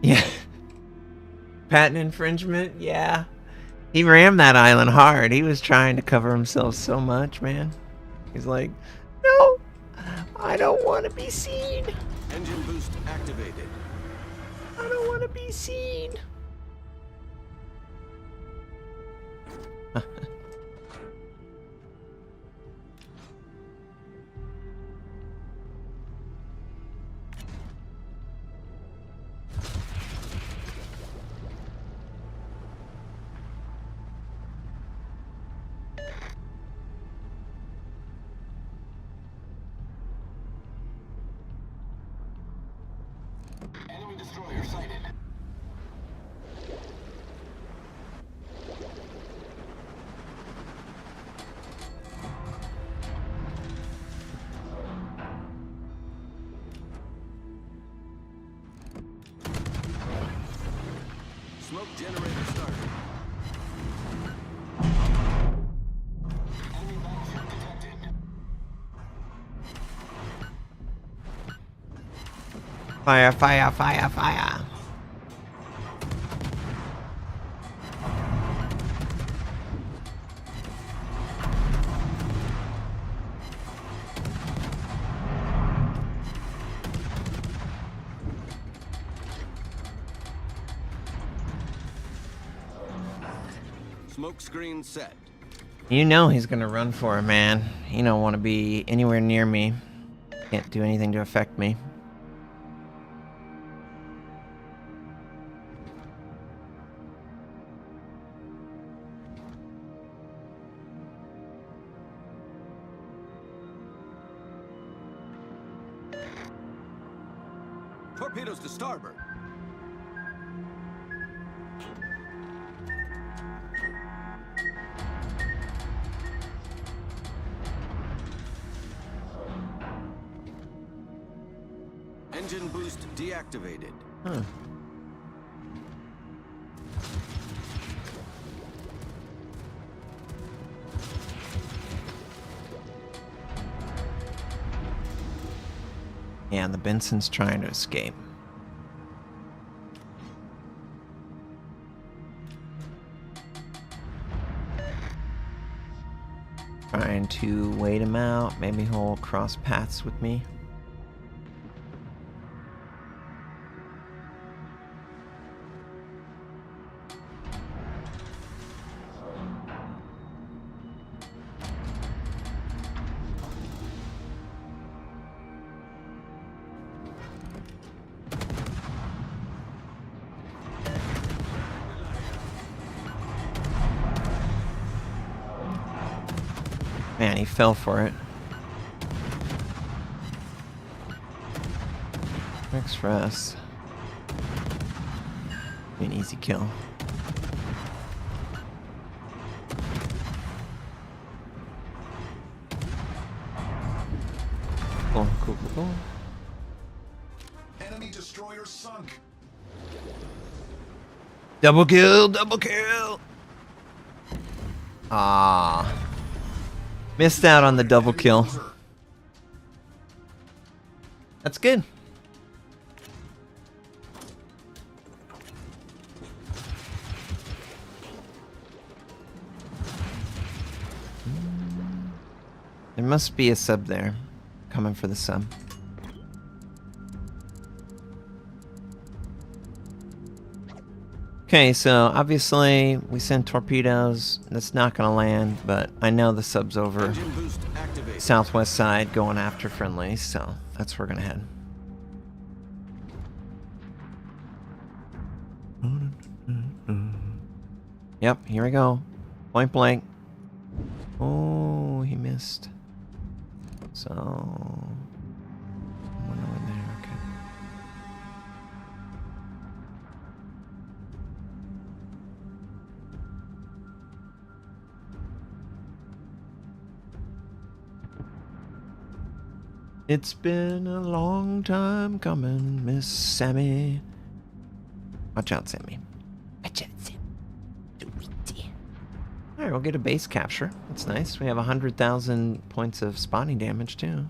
Yeah. Patent infringement? Yeah. He rammed that island hard. He was trying to cover himself so much, man. He's like, no, I don't want to be seen. Engine boost activated. I don't want to be seen. Enemy destroyer sighted. Smoke generator started. Fire, fire, fire, fire. Smoke screen set. You know he's gonna run for it, man. He don't want to be anywhere near me. Can't do anything to affect me. Torpedoes to starboard. Engine boost deactivated. Huh. Yeah, the Benson's trying to escape. Trying to wait him out. Maybe he'll cross paths with me. Man, he fell for it. Works for us. Be an easy kill. Cool, cool, cool, cool. Enemy destroyer sunk. Double kill, double kill. Ah. Missed out on the double kill. That's good. There must be a sub there. Coming for the sub. Okay, so obviously we send torpedoes. That's not gonna land, but I know the sub's over Engine boost activated. southwest side going after friendlies, so that's where we're gonna head. Yep, here we go. Point blank. Oh, he missed. So, one over there, okay. It's been a long time coming, Miss Sammy. Watch out, Sammy. Watch out, Sammy. Alright, we'll get a base capture. That's nice. We have 100,000 points of spawning damage, too.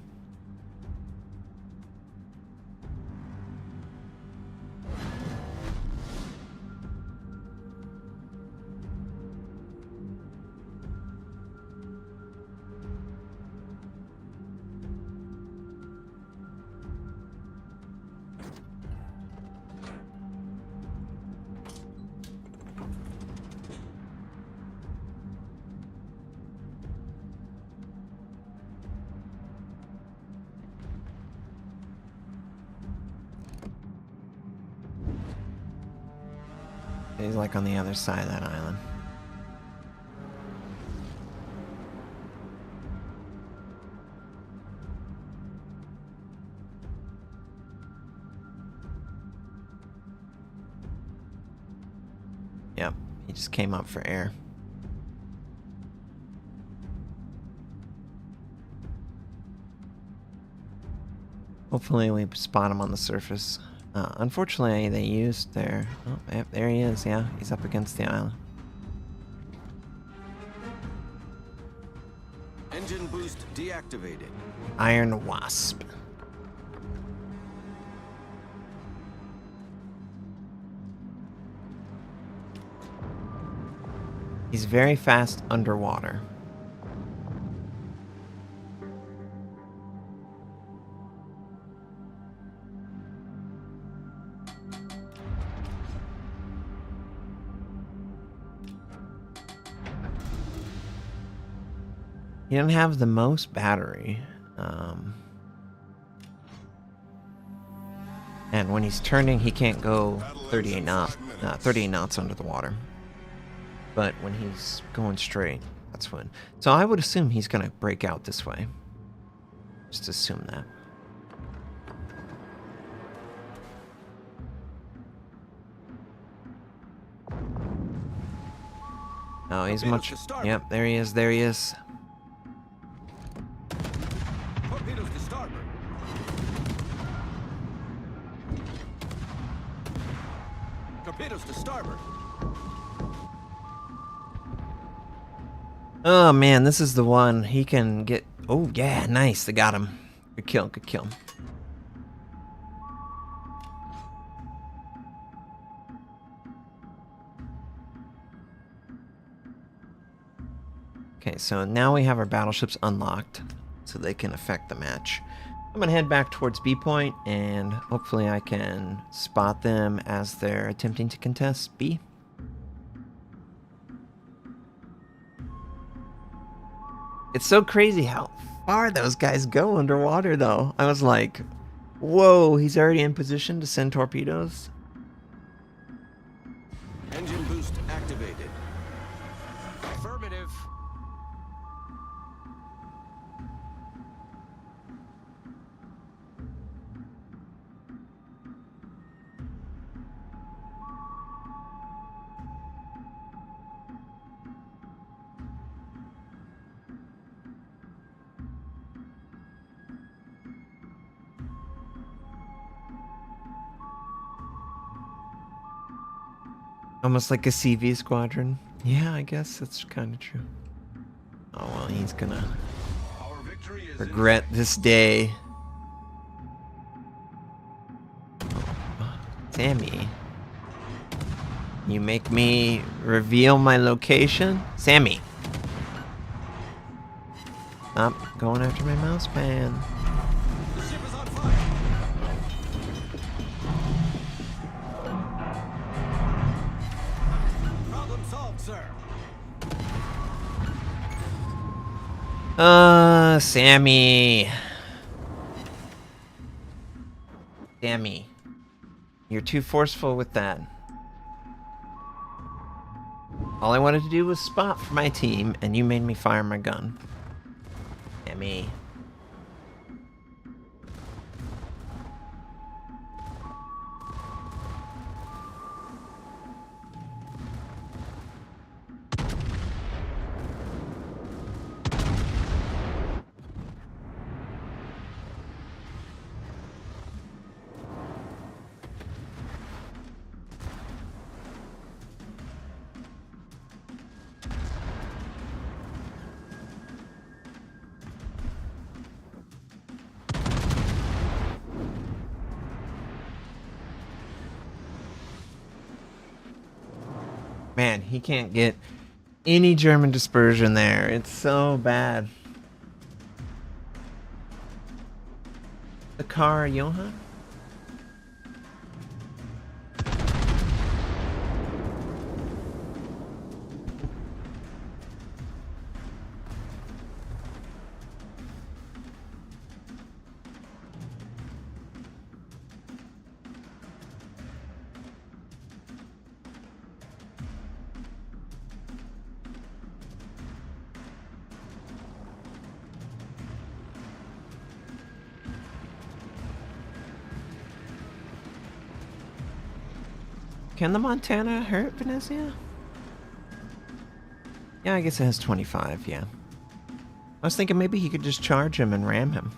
He's like on the other side of that island. Yep, he just came up for air. Hopefully we spot him on the surface. Unfortunately, they used their... Oh, yep, there he is. Yeah, he's up against the island. Engine boost deactivated. Iron Wasp. He's very fast underwater. He doesn't have the most battery. And when he's turning, he can't go 38 knots under the water. But when he's going straight, that's when. So I would assume he's going to break out this way. Just assume that. Oh, he's much. Yep, there he is. There he is. Torpedoes to starboard. Torpedoes to starboard. Oh man, this is the one. He can get. Oh yeah, nice. They got him. Good kill. Good kill. Okay, so now we have our battleships unlocked, so they can affect the match. I'm gonna head back towards B point, and hopefully I can spot them as they're attempting to contest B. It's so crazy how far those guys go underwater, though. I was like, whoa, he's already in position to send torpedoes? Engine boost activated. Affirmative. Almost like a CV squadron. Yeah, I guess that's kind of true. Oh, well, he's gonna Our victory is regret this day. Sammy. You make me reveal my location? Sammy. Stop going after my mouse pan. The ship is on fire. Problem solved, sir. Sammy. Sammy. You're too forceful with that. All I wanted to do was spot for my team, and you made me fire my gun. Sammy. Man, he can't get any German dispersion there. It's so bad. The car, Johann? Can the Montana hurt Venezia? Yeah, I guess it has 25, yeah. I was thinking maybe he could just charge him and ram him.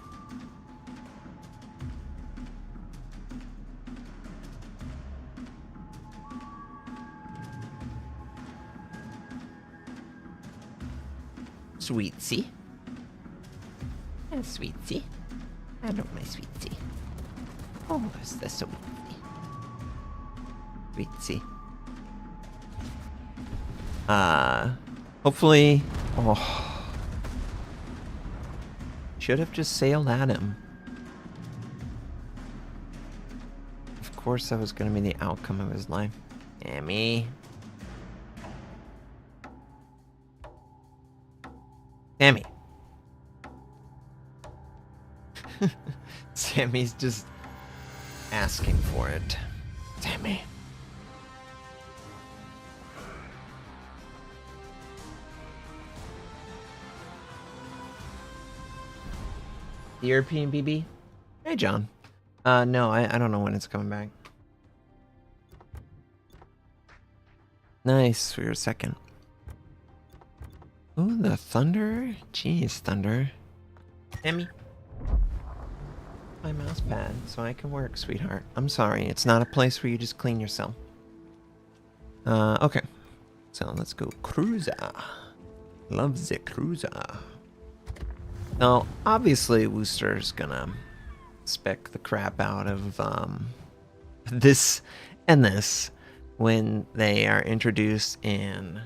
Sweetie. Sweetie. I love my sweetie. Oh, is that so sweetie? Hopefully... Oh. Should have just sailed at him. Of course that was going to be the outcome of his life. Sammy. Sammy. Sammy's just asking for it. Sammy. The European BB? Hey, John. No, I don't know when it's coming back. Nice, we were second. Ooh, the thunder? Jeez, thunder. Sammy. My mouse pad so I can work, sweetheart. I'm sorry, it's not a place where you just clean yourself. Okay. So let's go cruiser. Love the cruiser. Now, obviously, Wooster's gonna spec the crap out of this and this when they are introduced in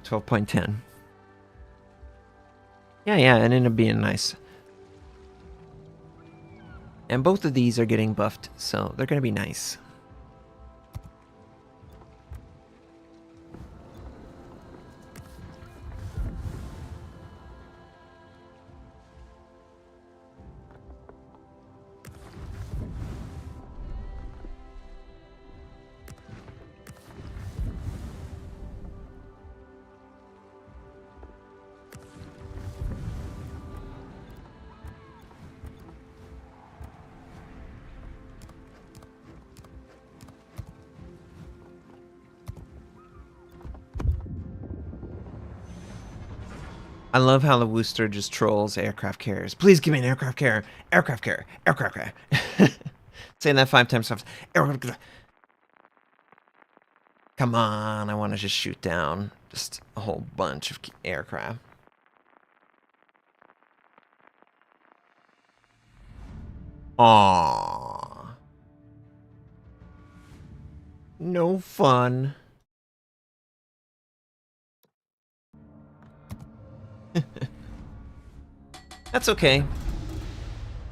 12.10. Yeah, it ended up being nice. And both of these are getting buffed, so they're gonna be nice. I love how the Wooster just trolls aircraft carriers. Please give me an aircraft carrier. Aircraft carrier. Aircraft carrier. Saying that 5 times fast. Come on, I want to just shoot down just a whole bunch of aircraft. Aww. No fun. That's okay.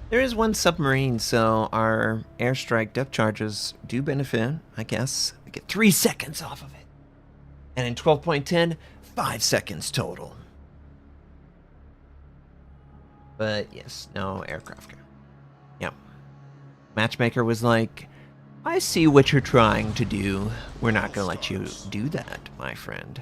There is one submarine, so our airstrike depth charges do benefit, I guess. We get 3 seconds off of it. And in 12.10, 5 seconds total. But yes, no aircraft carrier. Yep. Matchmaker was like, I see what you're trying to do. We're not gonna let you do that, my friend.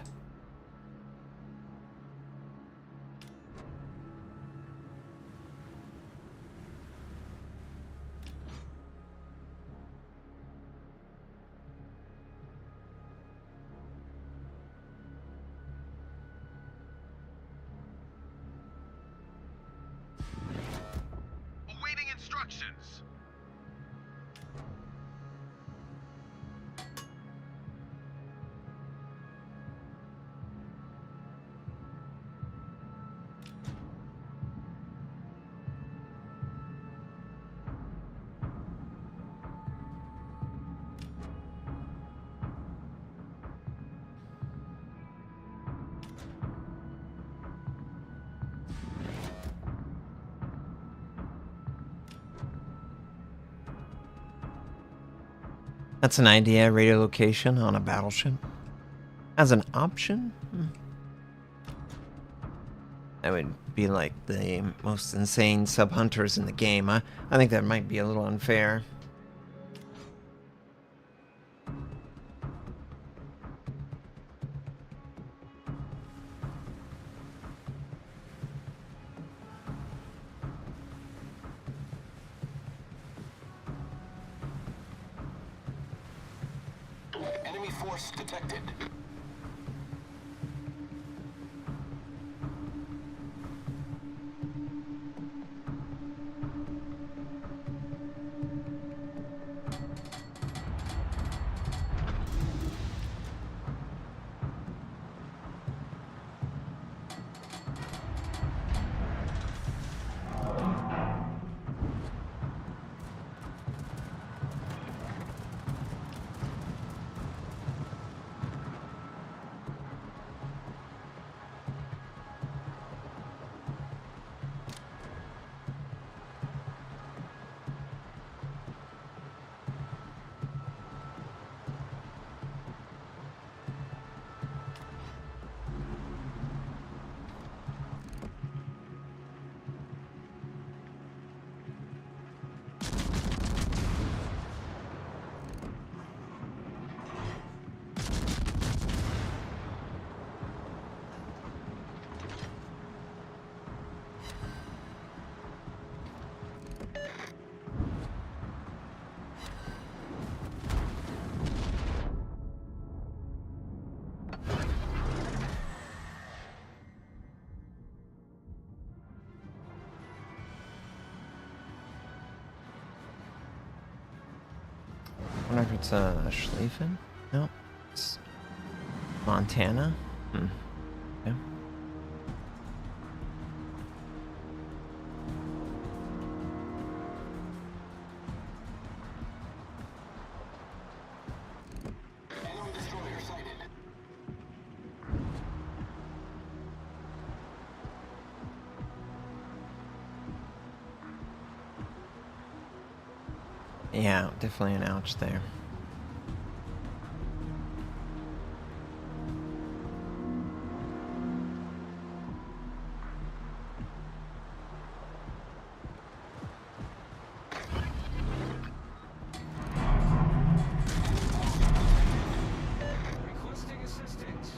Awaiting instructions. That's an idea, radio location on a battleship. As an option? That would be like the most insane sub-hunters in the game. I think that might be a little unfair. Enemy force detected. wonder if it's Schlieffen? No. It's Montana? Hmm. Yeah. Yeah, definitely an ouch there. Requesting assistance.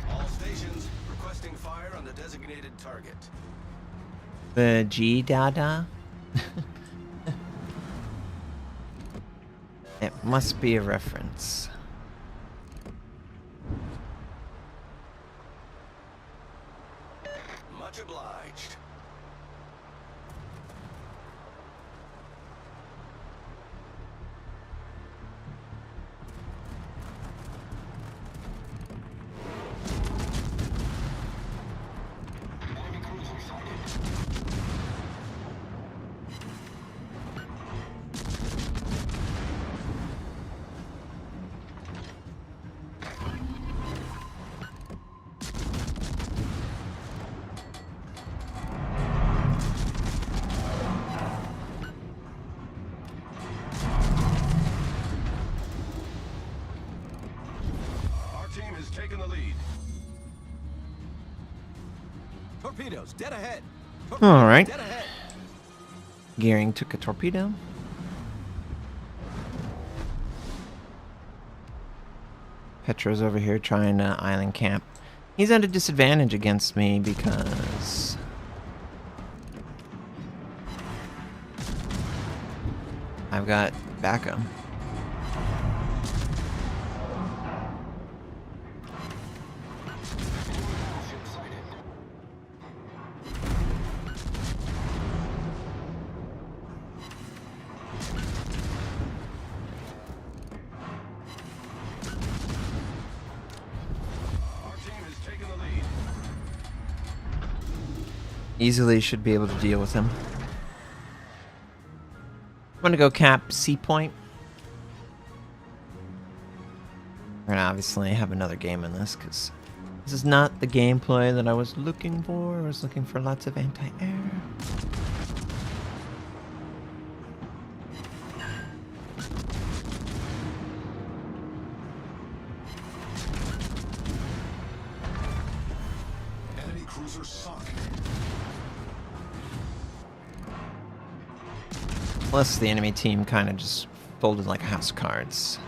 All stations requesting fire on the designated target. The G Dada? It must be a reference. Much obliged. Our team has taken the lead. Torpedoes, dead ahead. All right. Dead ahead. Gearing took a torpedo. Petro's over here trying to island camp. He's at a disadvantage against me because I've got backup. Our team has taken the lead. Easily should be able to deal with him. I'm gonna go cap C point. We're gonna obviously have another game in this because this is not the gameplay that I was looking for. I was looking for lots of anti-air. Enemy cruiser sunk. Plus, the enemy team kind of just folded like a house of cards.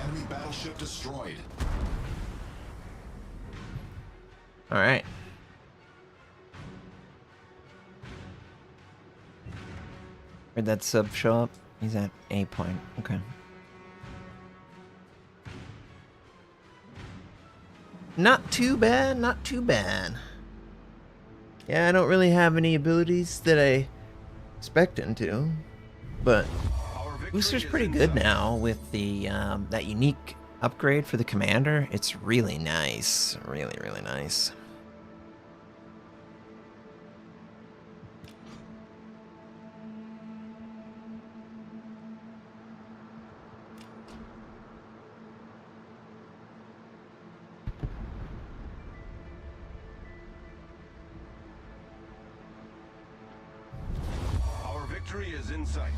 Enemy battleship destroyed. All right. Where'd that sub show up? He's at A point. Okay. Not too bad, not too bad. Yeah, I don't really have any abilities that I expect him to, but Our victory Booster's is pretty in good sight. now with the that unique upgrade for the commander. It's really nice, really, really nice. Our victory is in sight.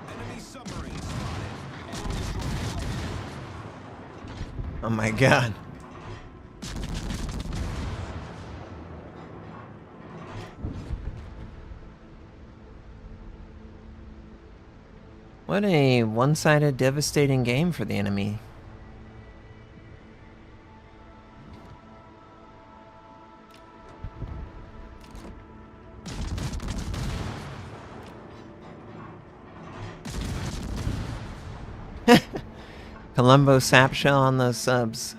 Enemy submarine spotted. Oh my god. What a one-sided devastating game for the enemy. Columbo Sapshell on those subs.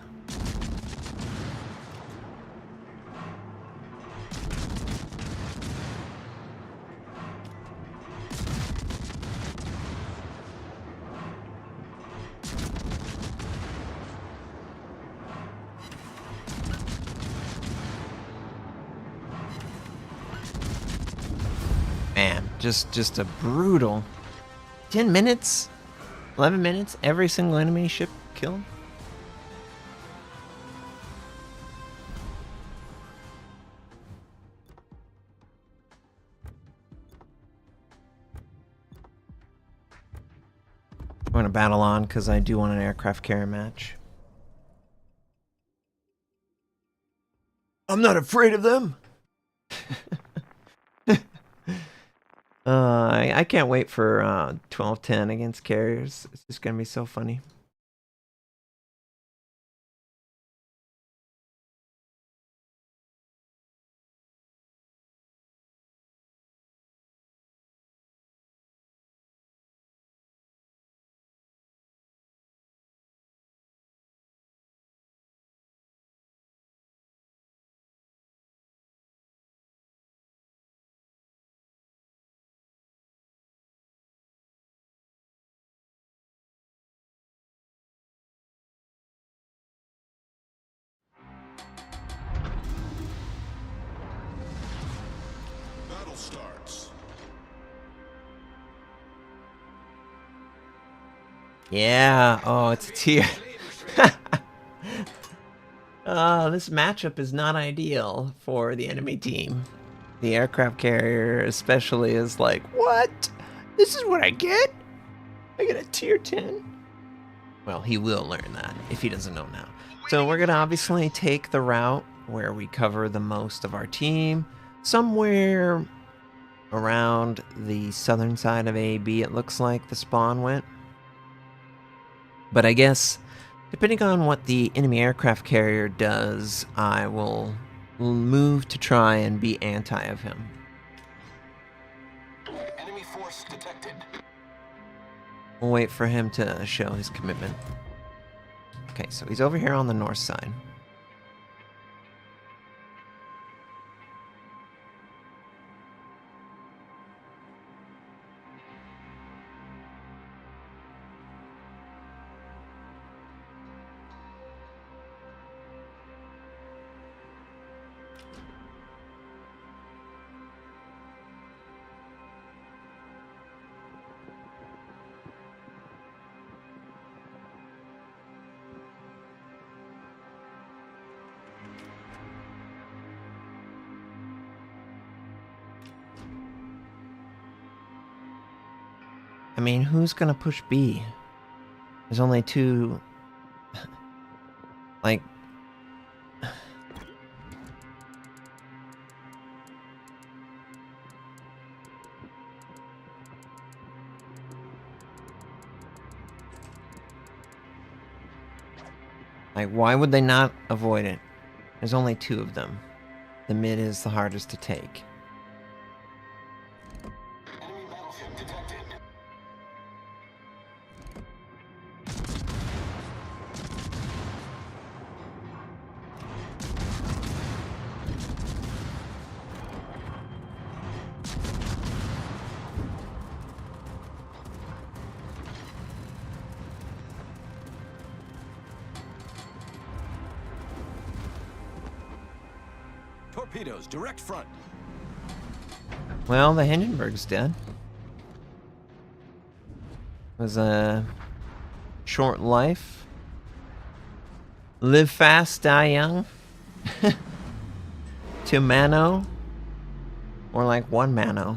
Man, just a brutal 10 minutes, 11 minutes, every single enemy ship killed. I'm gonna battle on because I do want an aircraft carrier match. I'm not afraid of them. I can't wait for 12-10 against carriers. It's just gonna be so funny. Battle starts. Yeah. Oh, it's a tier. Oh, this matchup is not ideal for the enemy team. The aircraft carrier especially is like, what? This is what I get? I get a tier 10? Well, he will learn that if he doesn't know now. So we're gonna obviously take the route where we cover the most of our team. Somewhere around the southern side of AB, it looks like the spawn went. But I guess, depending on what the enemy aircraft carrier does, I will move to try and be anti of him. Enemy force detected. We'll wait for him to show his commitment. Okay, so he's over here on the north side. I mean, who's gonna push B? There's only two. Like. Like, why would they not avoid it? There's only two of them. The mid is the hardest to take. Enemy battleship detected. Torpedoes, direct front. Well, the Hindenburg's dead. It was a short life. Live fast, die young. 2 mano. Or like 1 mano.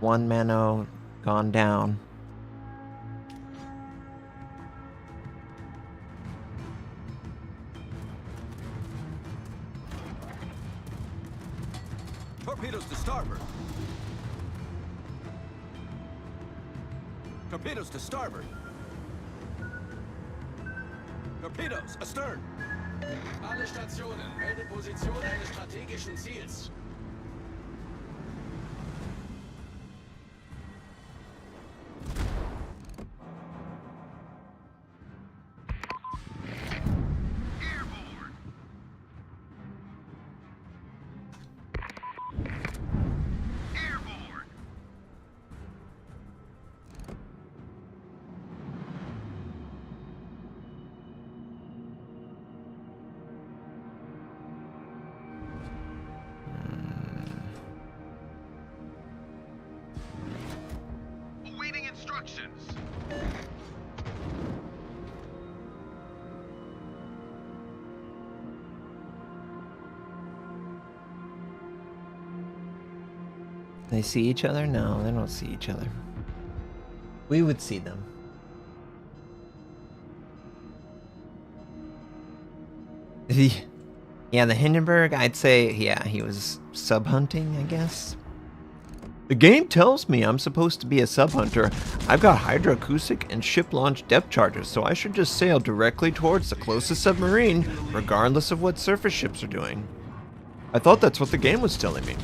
1 mano gone down. Torpedoes to starboard. Torpedoes to starboard. Torpedoes astern. Alle Stationen, melde Position eines strategischen Ziels. Awaiting instructions. They see each other? No, they don't see each other. We would see them. Yeah, the Hindenburg, I'd say, yeah, he was sub-hunting, I guess. The game tells me I'm supposed to be a sub-hunter. I've got hydroacoustic and ship-launched depth charges, so I should just sail directly towards the closest submarine, regardless of what surface ships are doing. I thought that's what the game was telling me.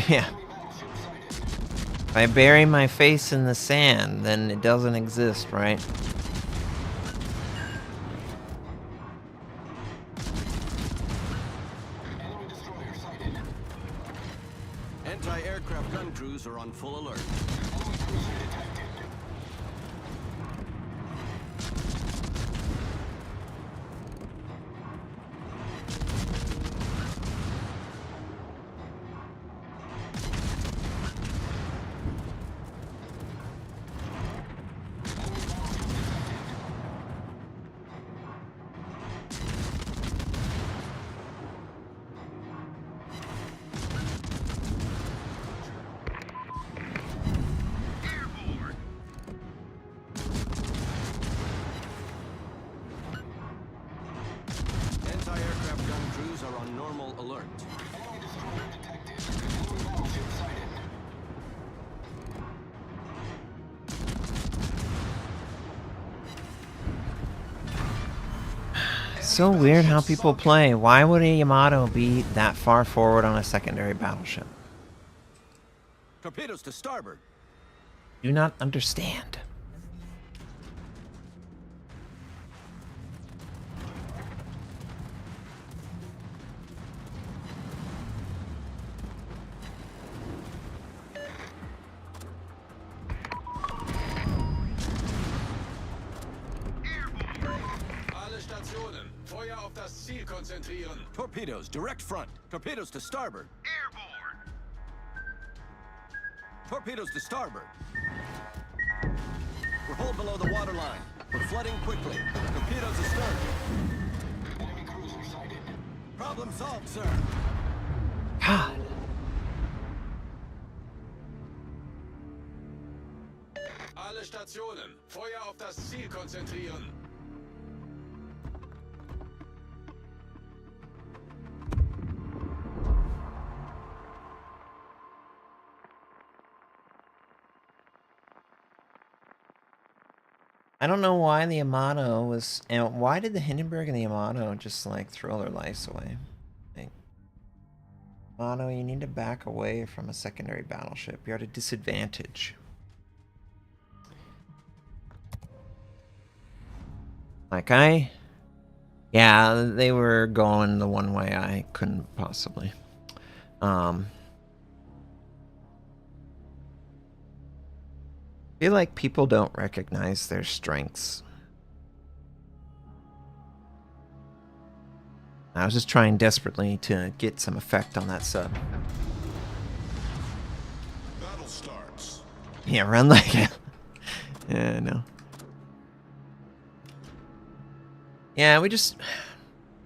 Yeah. If I bury my face in the sand, then it doesn't exist, right? Enemy destroyer sighted. Anti-aircraft gun crews are on full alert. Enemy cruiser detected. Anti-aircraft gun crews are on normal alert. Enemy destroyer detected. Enemy battleship sighted. So weird how people play. Why would a Yamato be that far forward on a secondary battleship? Torpedoes to starboard. Do not understand. konzentrieren. Torpedoes, direct front. Torpedoes to starboard. Airborne! Torpedoes to starboard. We're hull below the waterline. We're flooding quickly. Torpedoes astern. Enemy cruiser sighted. Problem solved, sir. God. Alle Stationen, Feuer auf das Ziel konzentrieren. I don't know why the Yamato was, and why did the Hindenburg and the Yamato just like throw their lives away? Like, Yamato, you need to back away from a secondary battleship. You're at a disadvantage. Like yeah, they were going the one way I couldn't possibly. I feel like people don't recognize their strengths. I was just trying desperately to get some effect on that sub. Battle starts. Yeah, run like it. Yeah, no. Yeah, we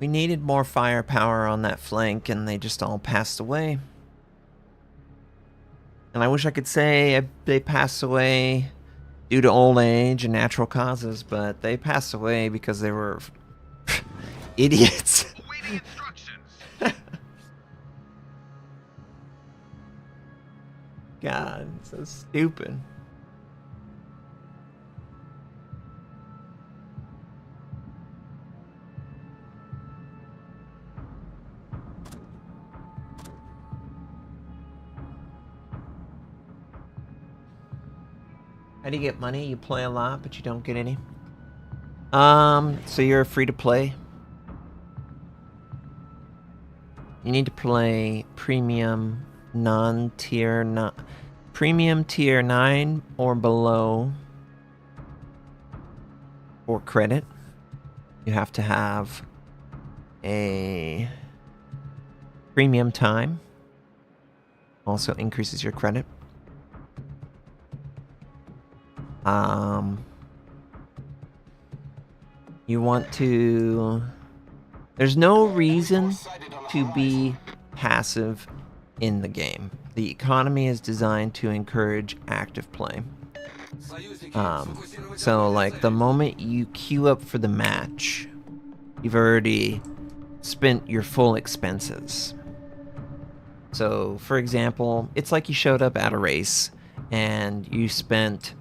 needed more firepower on that flank, and they just all passed away. And I wish I could say they passed away due to old age and natural causes, but they passed away because they were idiots. Awaiting instructions. God, so stupid. How do you get money? You play a lot, but you don't get any. So you're free to play. You need to play premium premium tier 9 or below for credit. You have to have a premium time. Also increases your credit. You want to... There's no reason to be passive in the game. The economy is designed to encourage active play. So like the moment you queue up for the match, you've already spent your full expenses. So for example, it's like you showed up at a race and you spent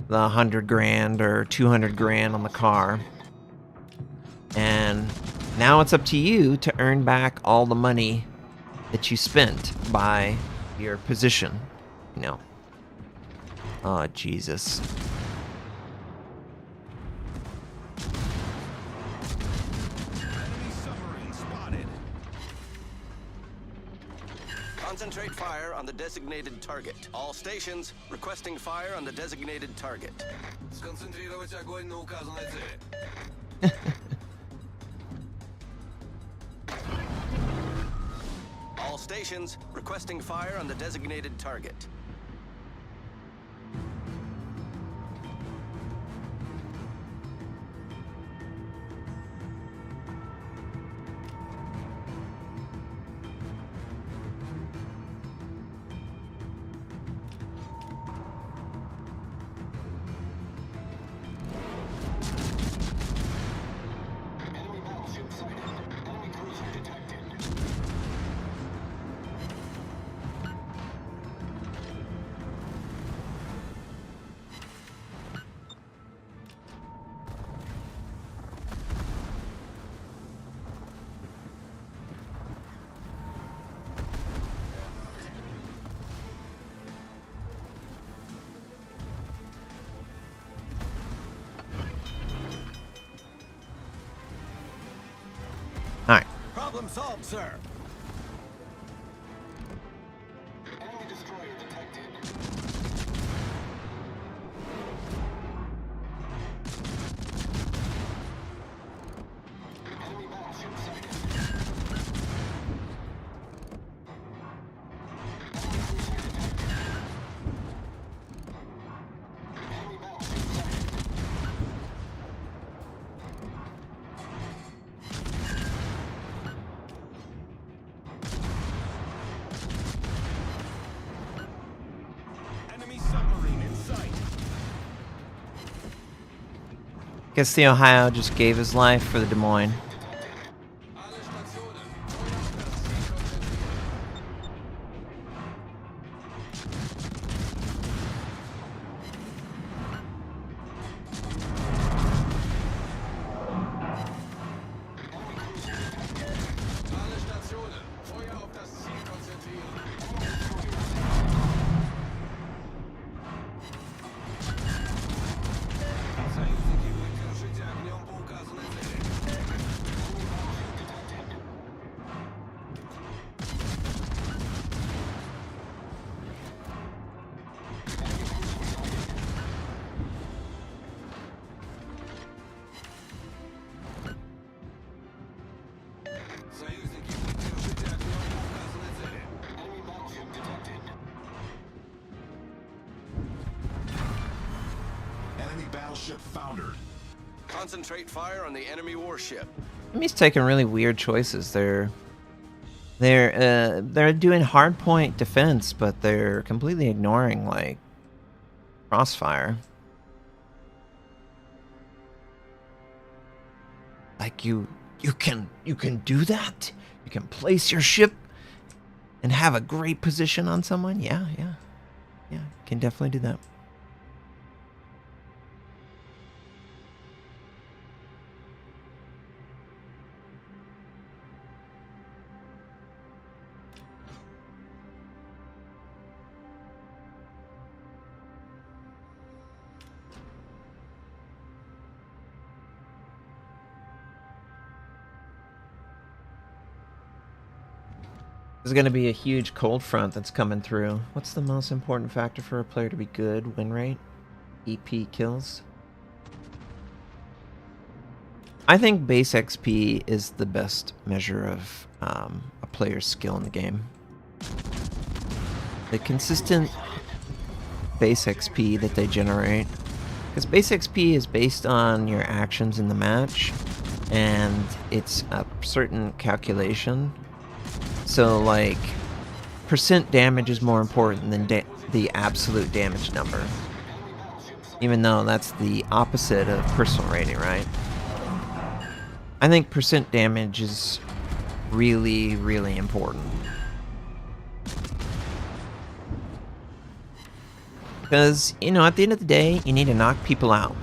the 100 grand or 200 grand on the car, and now it's up to you to earn back all the money that you spent by your position, you know. Oh, Jesus. Enemy submarine spotted. Concentrate fire on the designated target. All stations requesting fire on the designated target. Сконцентрировать огонь на указанной цели. All stations requesting fire on the designated target. Enemy battleship sighted. Enemy cruiser detected. Alright. Problem solved, sir. Enemy destroyer detected. Enemy battleship sighted. Guess the Ohio just gave his life for the Des Moines. Alle Stationen, Feuer auf das Ziel konzentrieren. Alle Stationen, Feuer auf das Ziel konzentrieren. Союзники, прикрывайте огнем по указанной цели. Союзники, прикрывайте огнем по указанной цели. Enemy battleship foundered. Concentrate fire on the enemy warship. Enemy's taking really weird choices. They're doing hardpoint defense, but they're completely ignoring like crossfire. Like you can do that? You can place your ship and have a great position on someone? Yeah, can definitely do that. There's going to be a huge cold front that's coming through. What's the most important factor for a player to be good? Win rate? EP kills? I think base XP is the best measure of a player's skill in the game. The consistent base XP that they generate. Because base XP is based on your actions in the match, and it's a certain calculation. So, like, percent damage is more important than the absolute damage number. Even though that's the opposite of personal rating, right? I think percent damage is really, really important. Because, you know, at the end of the day, you need to knock people out.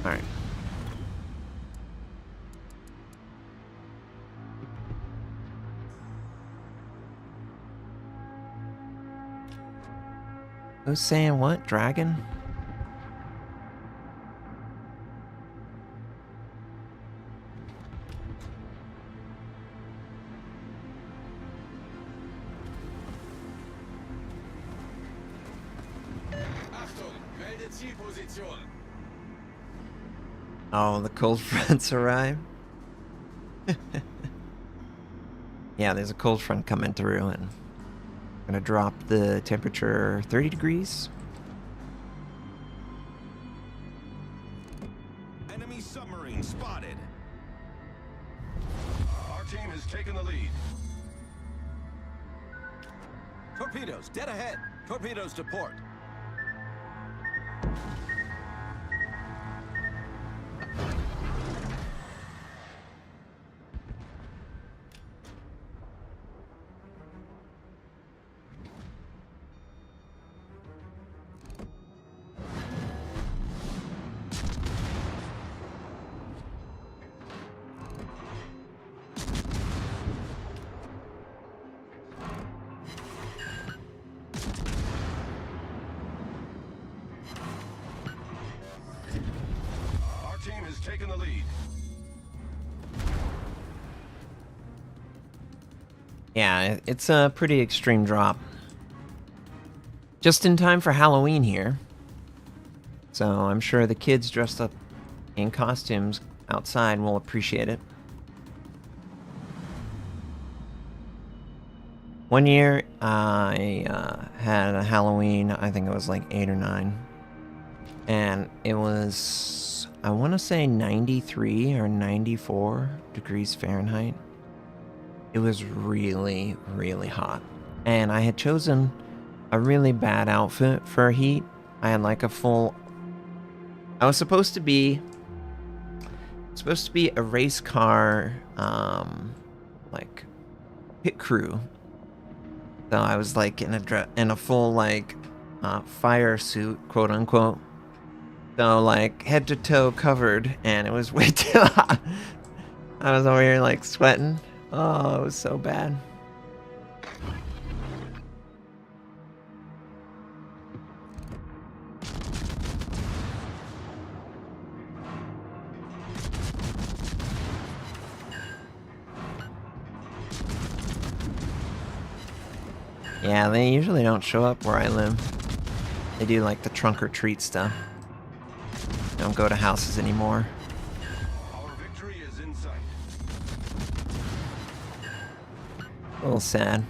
Alright. Who's saying what? Dragon? Achtung, melde Zielposition. Oh, the cold fronts arrive. Yeah, there's a cold front coming through and gonna drop the temperature 30 degrees. Enemy submarine spotted. Our team has taken the lead. Torpedoes, dead ahead. Torpedoes to port. Our team has taken the lead. Yeah, it's a pretty extreme drop. Just in time for Halloween here. So I'm sure the kids dressed up in costumes outside will appreciate it. One year, I had a Halloween, I think it was like 8 or 9. And it was, I want to say 93 or 94 degrees Fahrenheit. It was really, really hot. And I had chosen a really bad outfit for heat. I had like a full... I was supposed to be a race car, like, pit crew. So I was like in a full like fire suit, quote unquote. So like head to toe covered, and it was way too hot. I was over here like sweating. Oh, it was so bad. Yeah, they usually don't show up where I live. They do like the trunk or treat stuff. They don't go to houses anymore. Our victory is in sight. A little sad.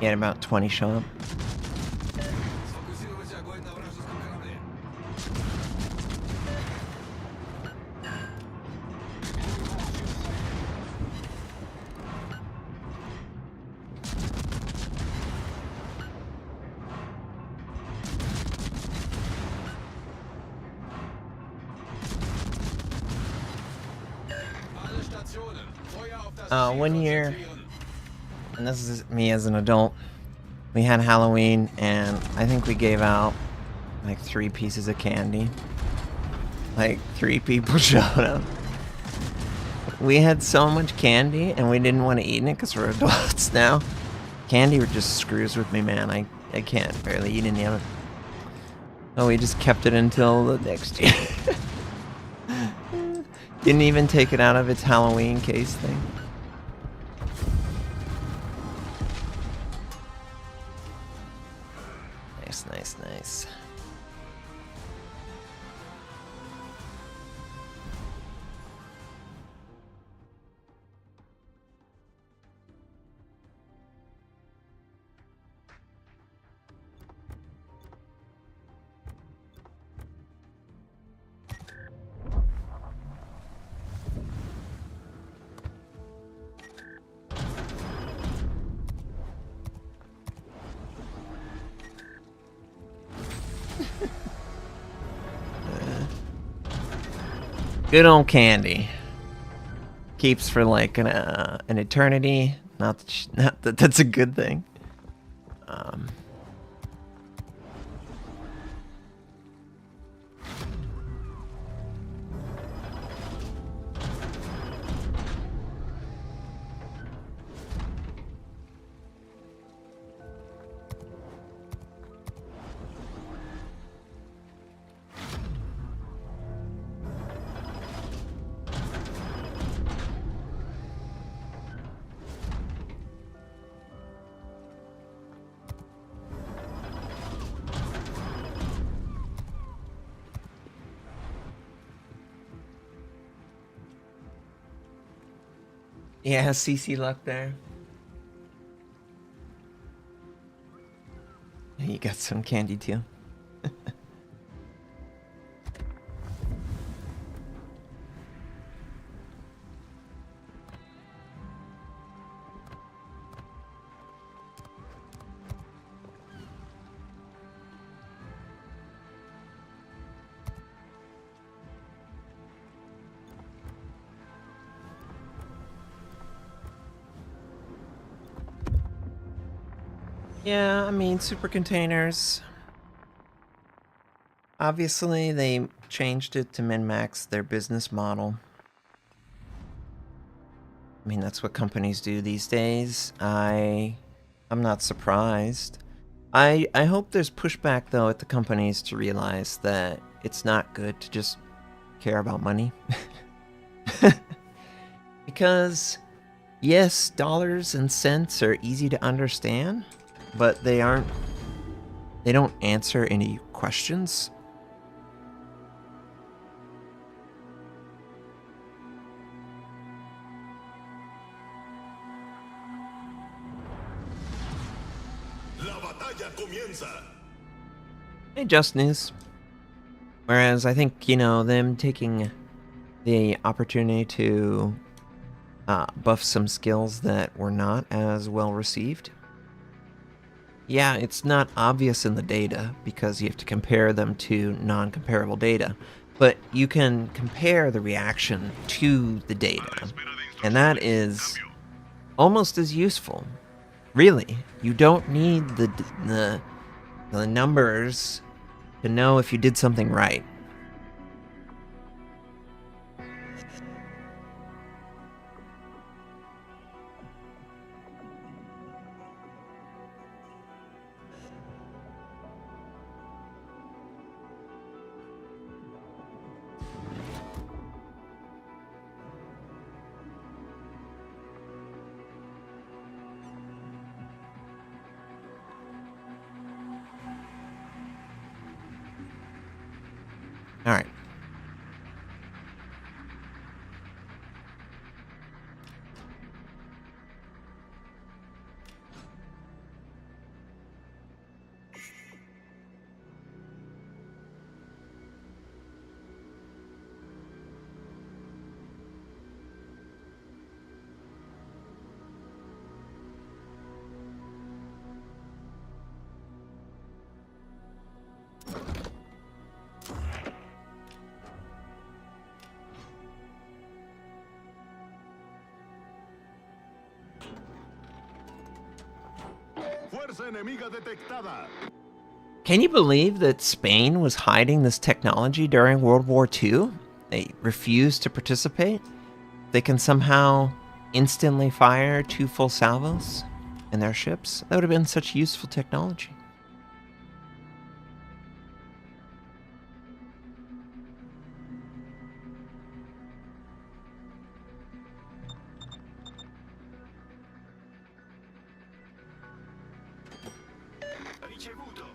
He had about 20 show up. Сфокусировать огонь на вражеском корабле. Alle Stationen, Feuer auf das Ziel One year, konzentrieren. and this is me as an adult, we had Halloween, and I think we gave out like 3 pieces of candy. Like 3 people showed up. We had so much candy, and we didn't want to eat it because we're adults now. Candy just screws with me, man. I can't barely eat any of it. So we just kept it until the next year. Didn't even take it out of its Halloween case thing. Nice, nice, nice. Good old candy. Keeps for like an eternity. Not that that's a good thing. Yeah, CC luck there. You got some candy too. Yeah, I mean, super containers. Obviously, they changed it to min-max their business model. I mean, that's what companies do these days. I'm not surprised. I hope there's pushback though at the companies to realize that it's not good to just care about money. Because yes, dollars and cents are easy to understand, but they don't answer any questions. La batalla comienza. Hey, Just News. Whereas I think, them taking the opportunity to buff some skills that were not as well received. Yeah, it's not obvious in the data because you have to compare them to non-comparable data, but you can compare the reaction to the data, and that is almost as useful. Really, you don't need the numbers to know if you did something right. All right. Fuerza enemiga detectada. Can you believe that Spain was hiding this technology during World War II? They refused to participate. They can somehow instantly fire 2 full salvos in their ships. That would have been such useful technology. Ricevuto.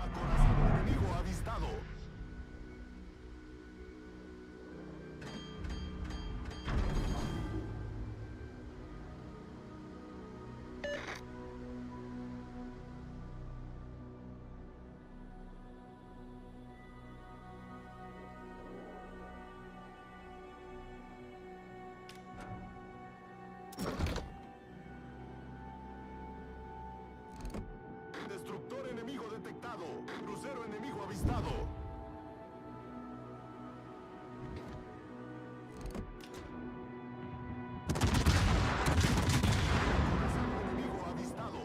Acorazado enemigo avistado. Destructor enemigo detectado. Crucero enemigo avistado. Acorazado enemigo avistado.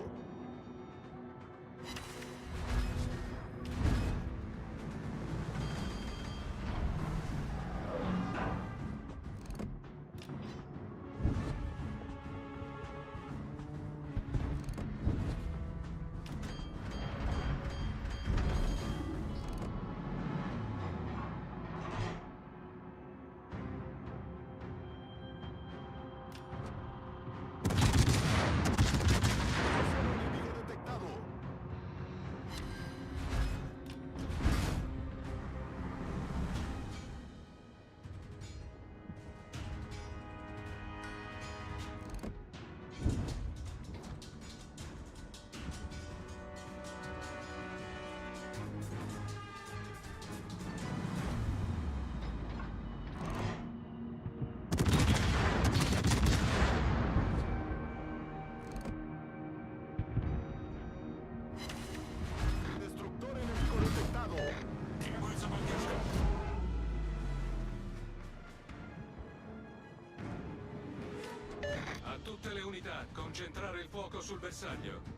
Требуется поддержка. A tutte le unità, concentrare il fuoco sul bersaglio.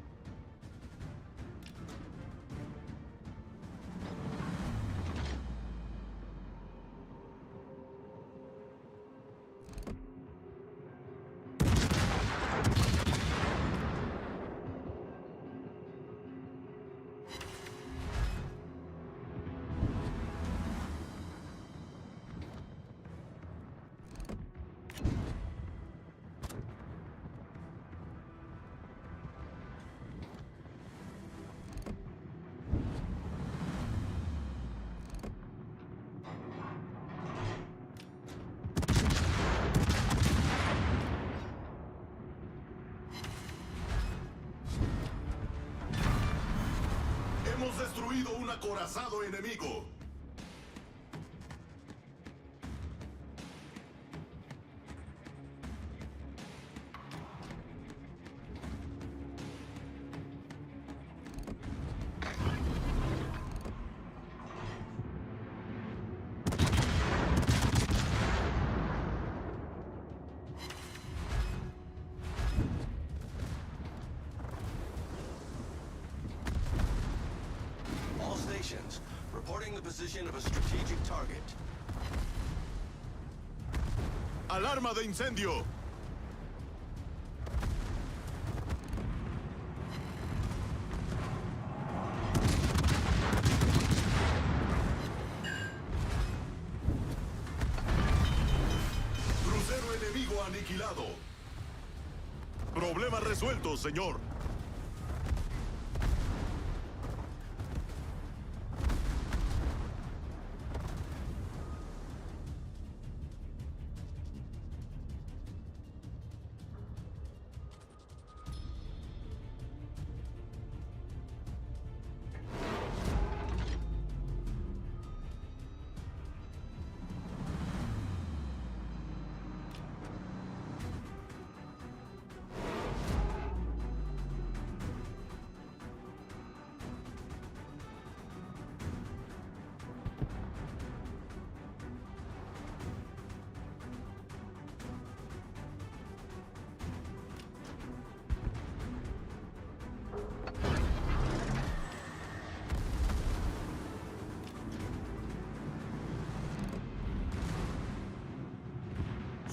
Hemos destruido un acorazado enemigo. All stations, reporting the position of a strategic target. Alarma de incendio. Crucero enemigo aniquilado. Problema resuelto, señor.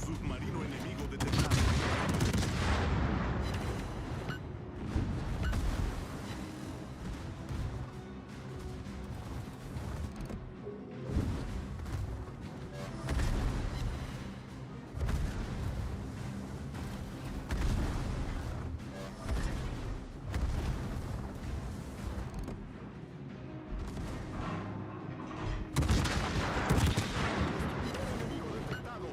Submarino enemigo detectado. Enemigo detectado.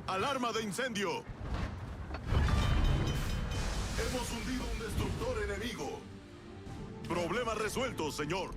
¡Alarma de incendio! Hemos hundido un destructor enemigo. Problema resuelto, señor.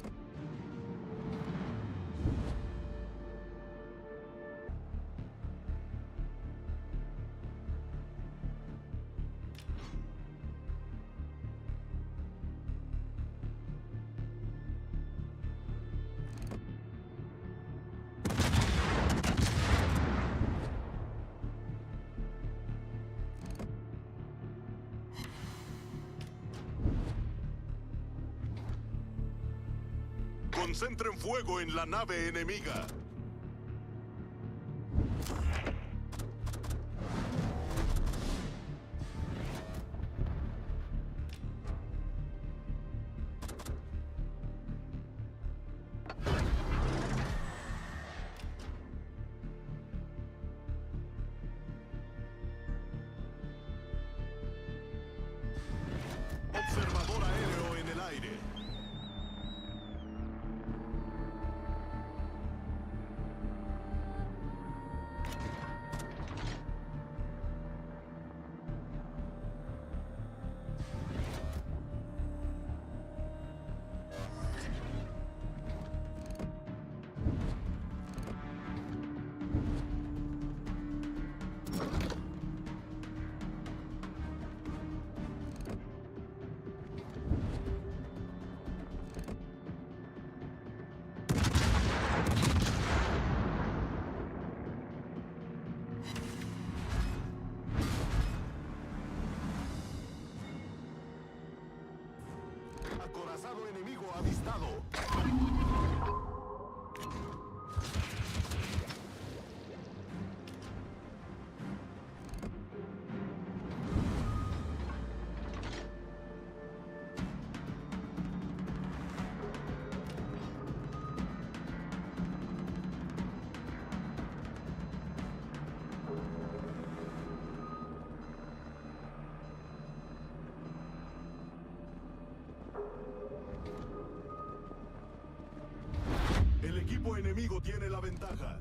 Concentren fuego en la nave enemiga. Observador aéreo en el aire. Acorazado enemigo avistado. El equipo enemigo tiene la ventaja.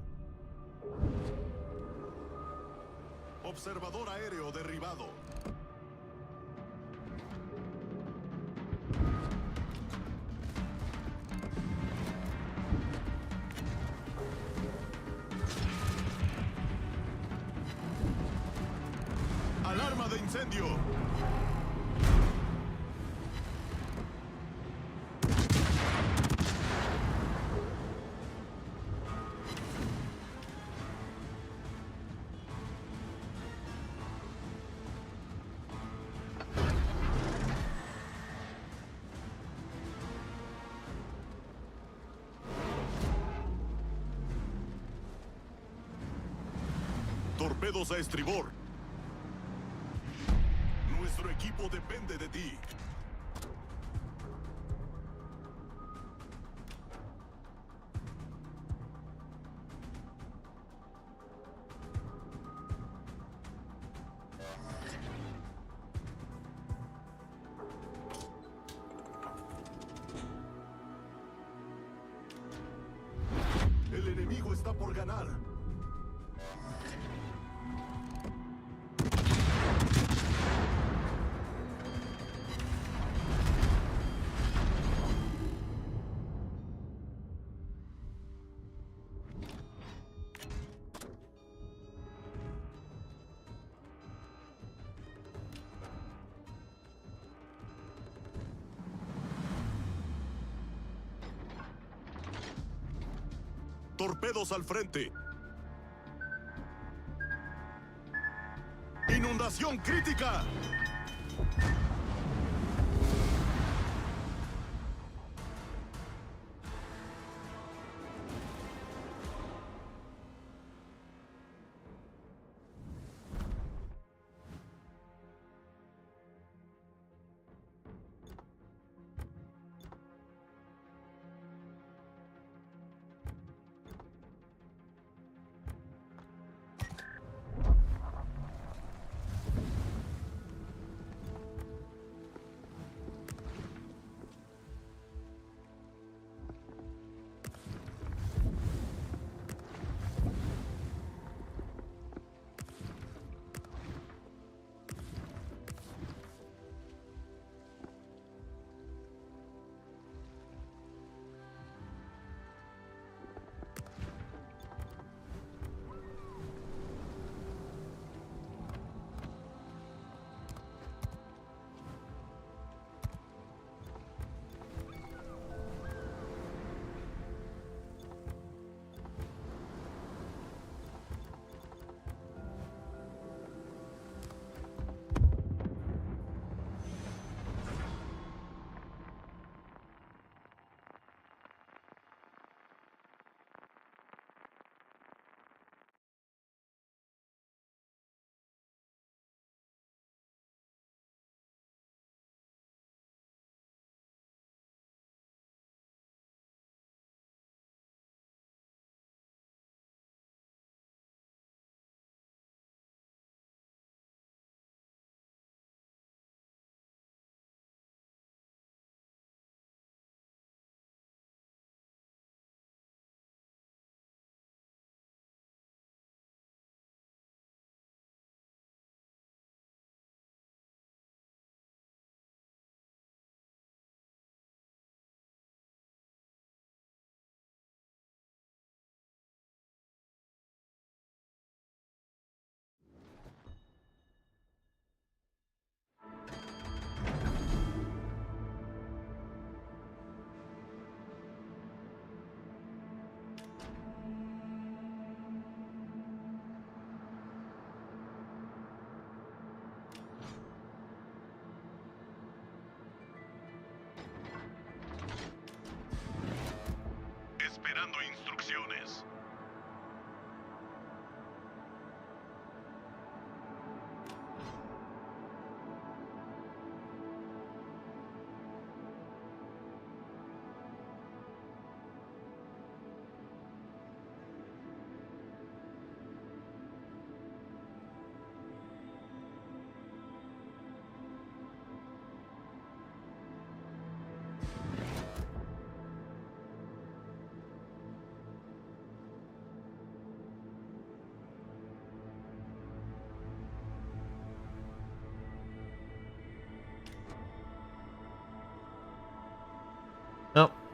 Observador aéreo derribado. Alarma de incendio. Torpedos a estribor. Nuestro equipo depende de ti. El enemigo está por ganar. Torpedos al frente. Inundación crítica.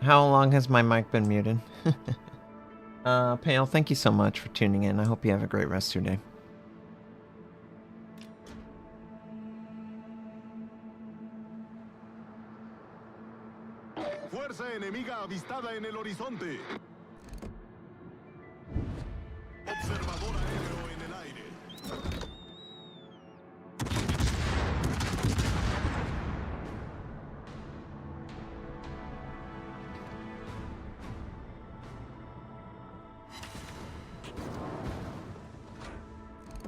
How long has my mic been muted? Pale, thank you so much for tuning in. I hope you have a great rest of your day. Fuerza enemiga avistada en el horizonte. Observador aéreo en el aire.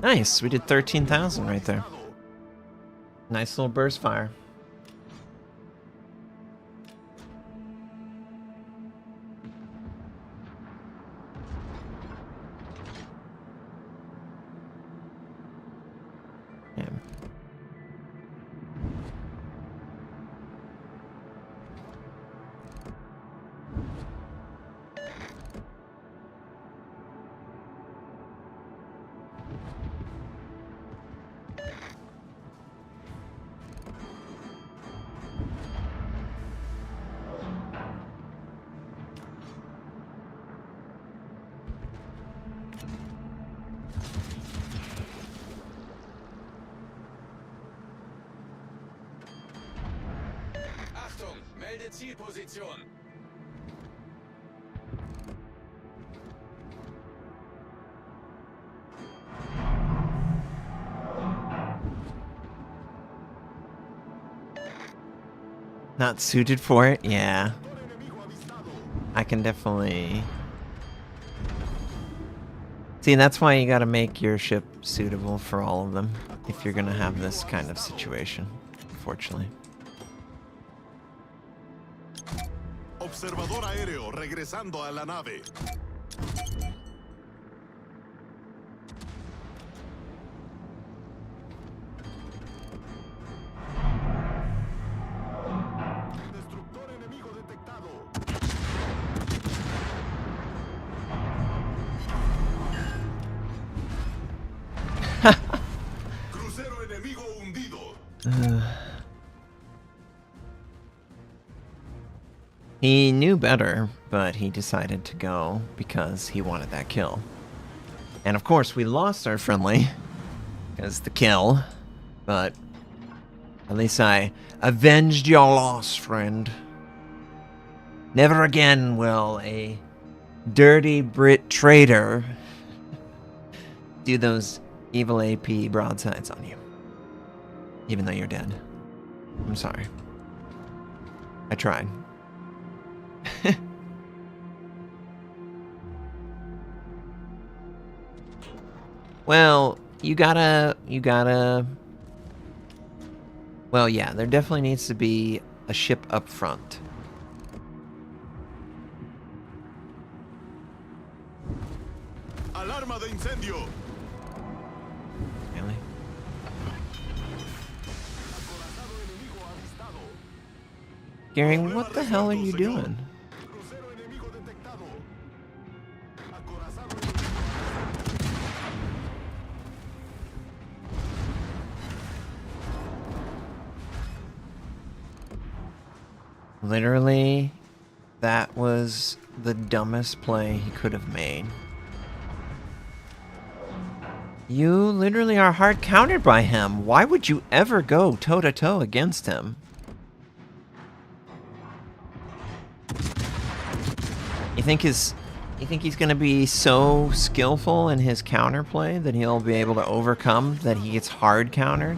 Nice, we did 13,000 right there. Nice little burst fire. Yeah. Achtung, melde Zielposition. Not suited for it? Yeah. I can definitely... See, that's why you gotta make your ship suitable for all of them, if you're gonna have this kind of situation, unfortunately. Observador aéreo regresando a la nave. Destructor enemigo detectado. Crucero enemigo hundido. He knew better, but he decided to go because he wanted that kill. And of course, we lost our friendly because the kill, but at least I avenged your loss, friend. Never again will a dirty Brit traitor do those evil AP broadsides on you. Even though you're dead. I'm sorry. I tried. Well, you gotta... Well, yeah, there definitely needs to be a ship up front. Alarma de incendio. Really? Acorazado enemigo avistado. Gary, what the hell are you doing? Crucero enemigo detectado. Acorazado Literally, that was the dumbest play he could have made. You literally are hard countered by him. Why would you ever go toe-to-toe against him? You think he's gonna be so skillful in his counterplay that he'll be able to overcome that he gets hard countered?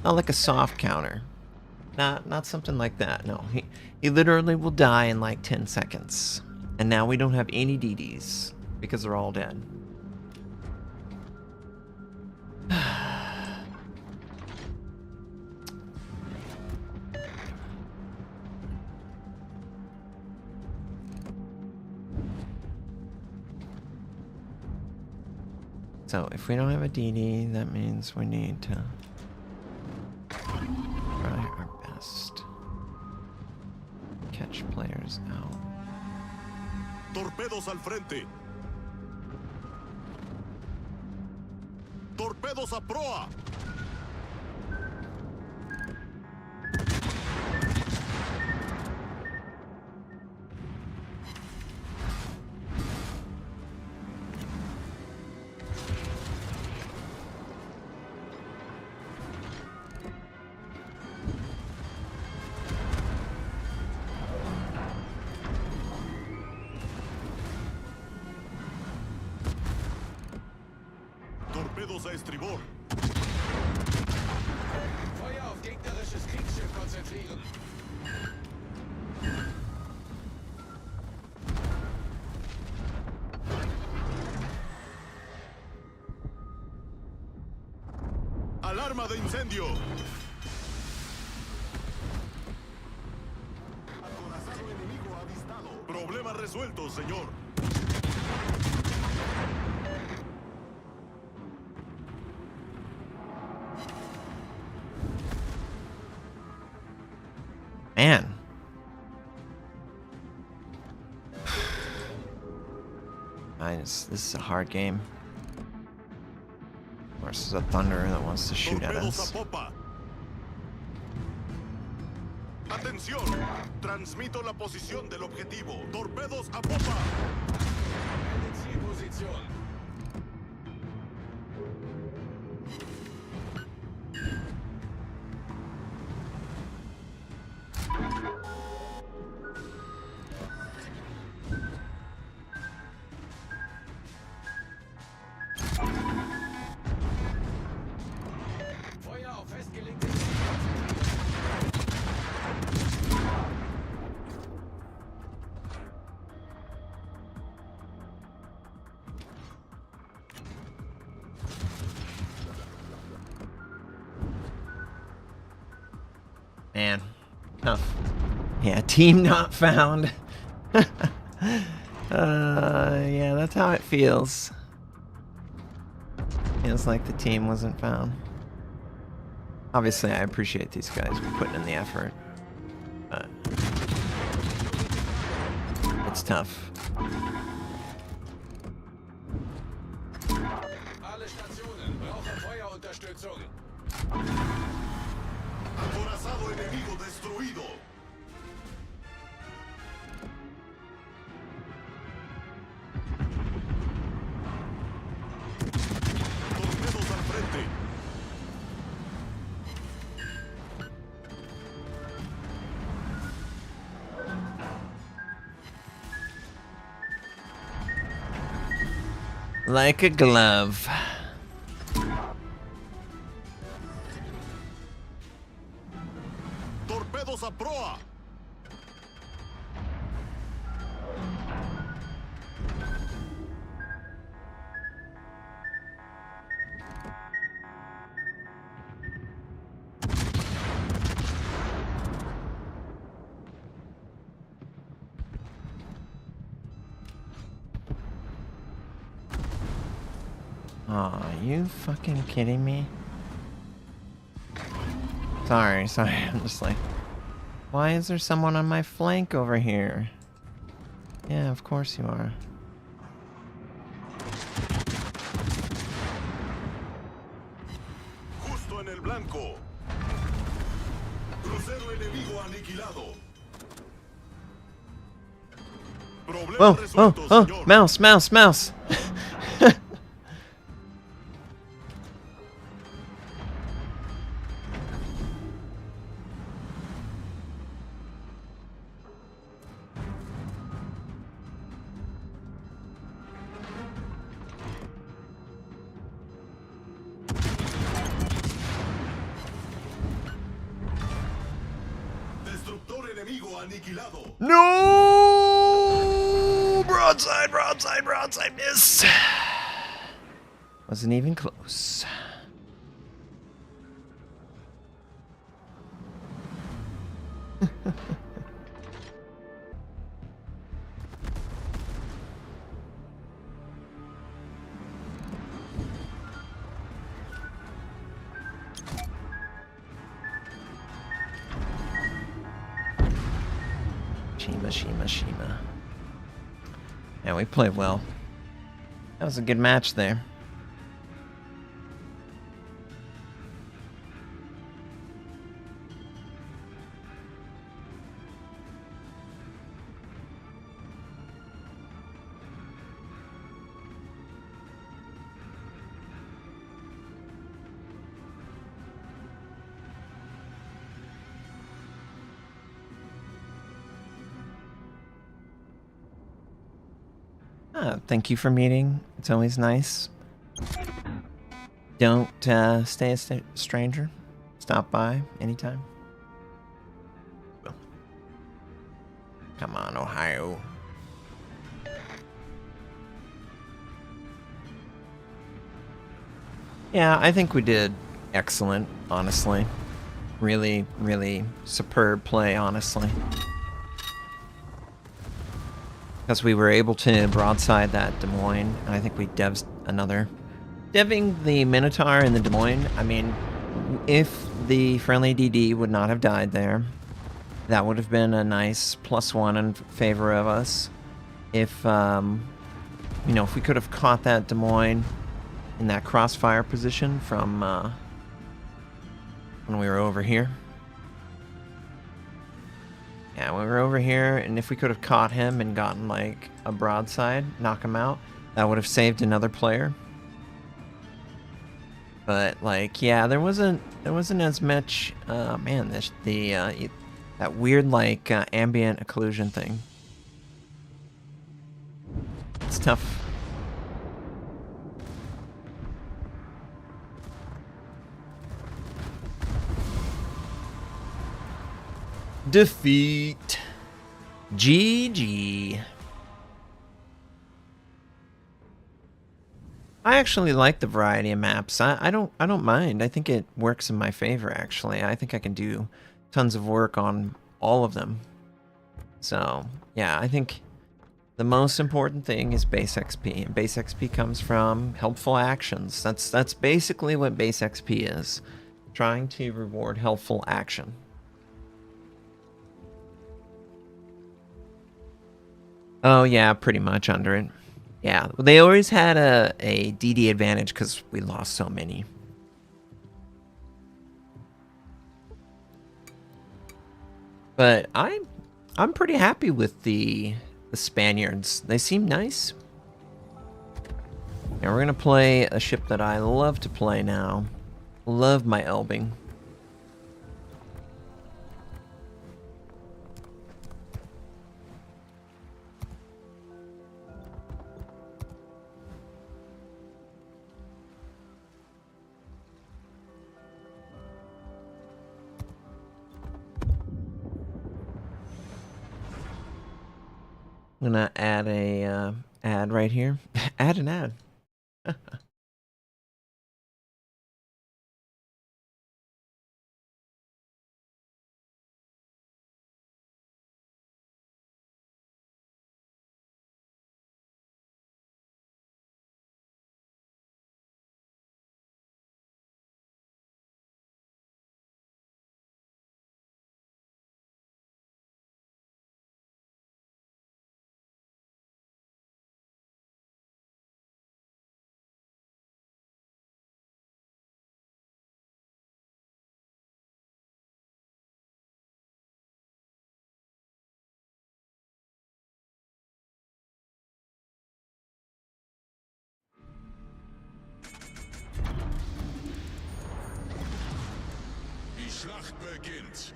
Not like a soft counter. Not something like that. No, he literally will die in like 10 seconds. And now we don't have any DDs because they're all dead. So if we don't have a DD, that means we need to try our best. Catch players out. Torpedos al frente. Torpedos a proa. Torpedos a estribor. Feuer auf gegnerisches Kriegsschiff konzentrieren. Alarma de incendio. Acorazado enemigo avistado. Problema resuelto, señor. Man. This is a hard game. Of course, there's a thunder that wants to shoot at Torpedos us. a popa. Atención. Transmito la posición del objetivo. Torpedos a popa. Melde Zielposition. Feuer auf festgelegte Man, tough. Yeah, team not found. Yeah, that's how it feels. Feels like the team wasn't found. Obviously, I appreciate these guys for putting in the effort, but it's tough. Alle Stationen brauchen Feuerunterstützung. Acorazado enemigo destruido. Torpedos al frente. Like a glove. Torpedos a proa. Aw, you fucking kidding me? Sorry, I'm just like, why is there someone on my flank over here? Yeah, of course you are. Justo en el blanco. Crucero enemigo aniquilado. Problema Oh, resuelto, oh, señor. mouse. Destructor enemigo aniquilado. No! Broadside, miss. Wasn't even close. Shima. Yeah, we played well. That was a good match there. Thank you for meeting. It's always nice. Don't stay a stranger. Stop by anytime. Come on, Ohio. Yeah, I think we did excellent, honestly. Really, really superb play, honestly. Because we were able to broadside that Des Moines, and I think we devs another. Deving the Minotaur in the Des Moines, I mean, if the friendly DD would not have died there, that would have been a nice +1 in favor of us. If, you know, if we could have caught that Des Moines in that crossfire position from when we were over here. Yeah, when we were over here, and if we could have caught him and gotten like a broadside, knock him out, that would have saved another player. But like, yeah, there wasn't as much. Man, that weird like ambient occlusion thing. It's tough. Defeat. GG. I actually like the variety of maps. I don't mind. I think it works in my favor actually. I think I can do tons of work on all of them. So, yeah, I think the most important thing is base XP. And base XP comes from helpful actions. That's basically what base XP is. Trying to reward helpful action. Oh yeah, pretty much under it. Yeah, they always had a DD advantage because we lost so many. But I'm pretty happy with the Spaniards. They seem nice. And we're gonna play a ship that I love to play now. Love my Elbing. I'm gonna add a ad right here. Add an ad. Die Schlacht beginnt.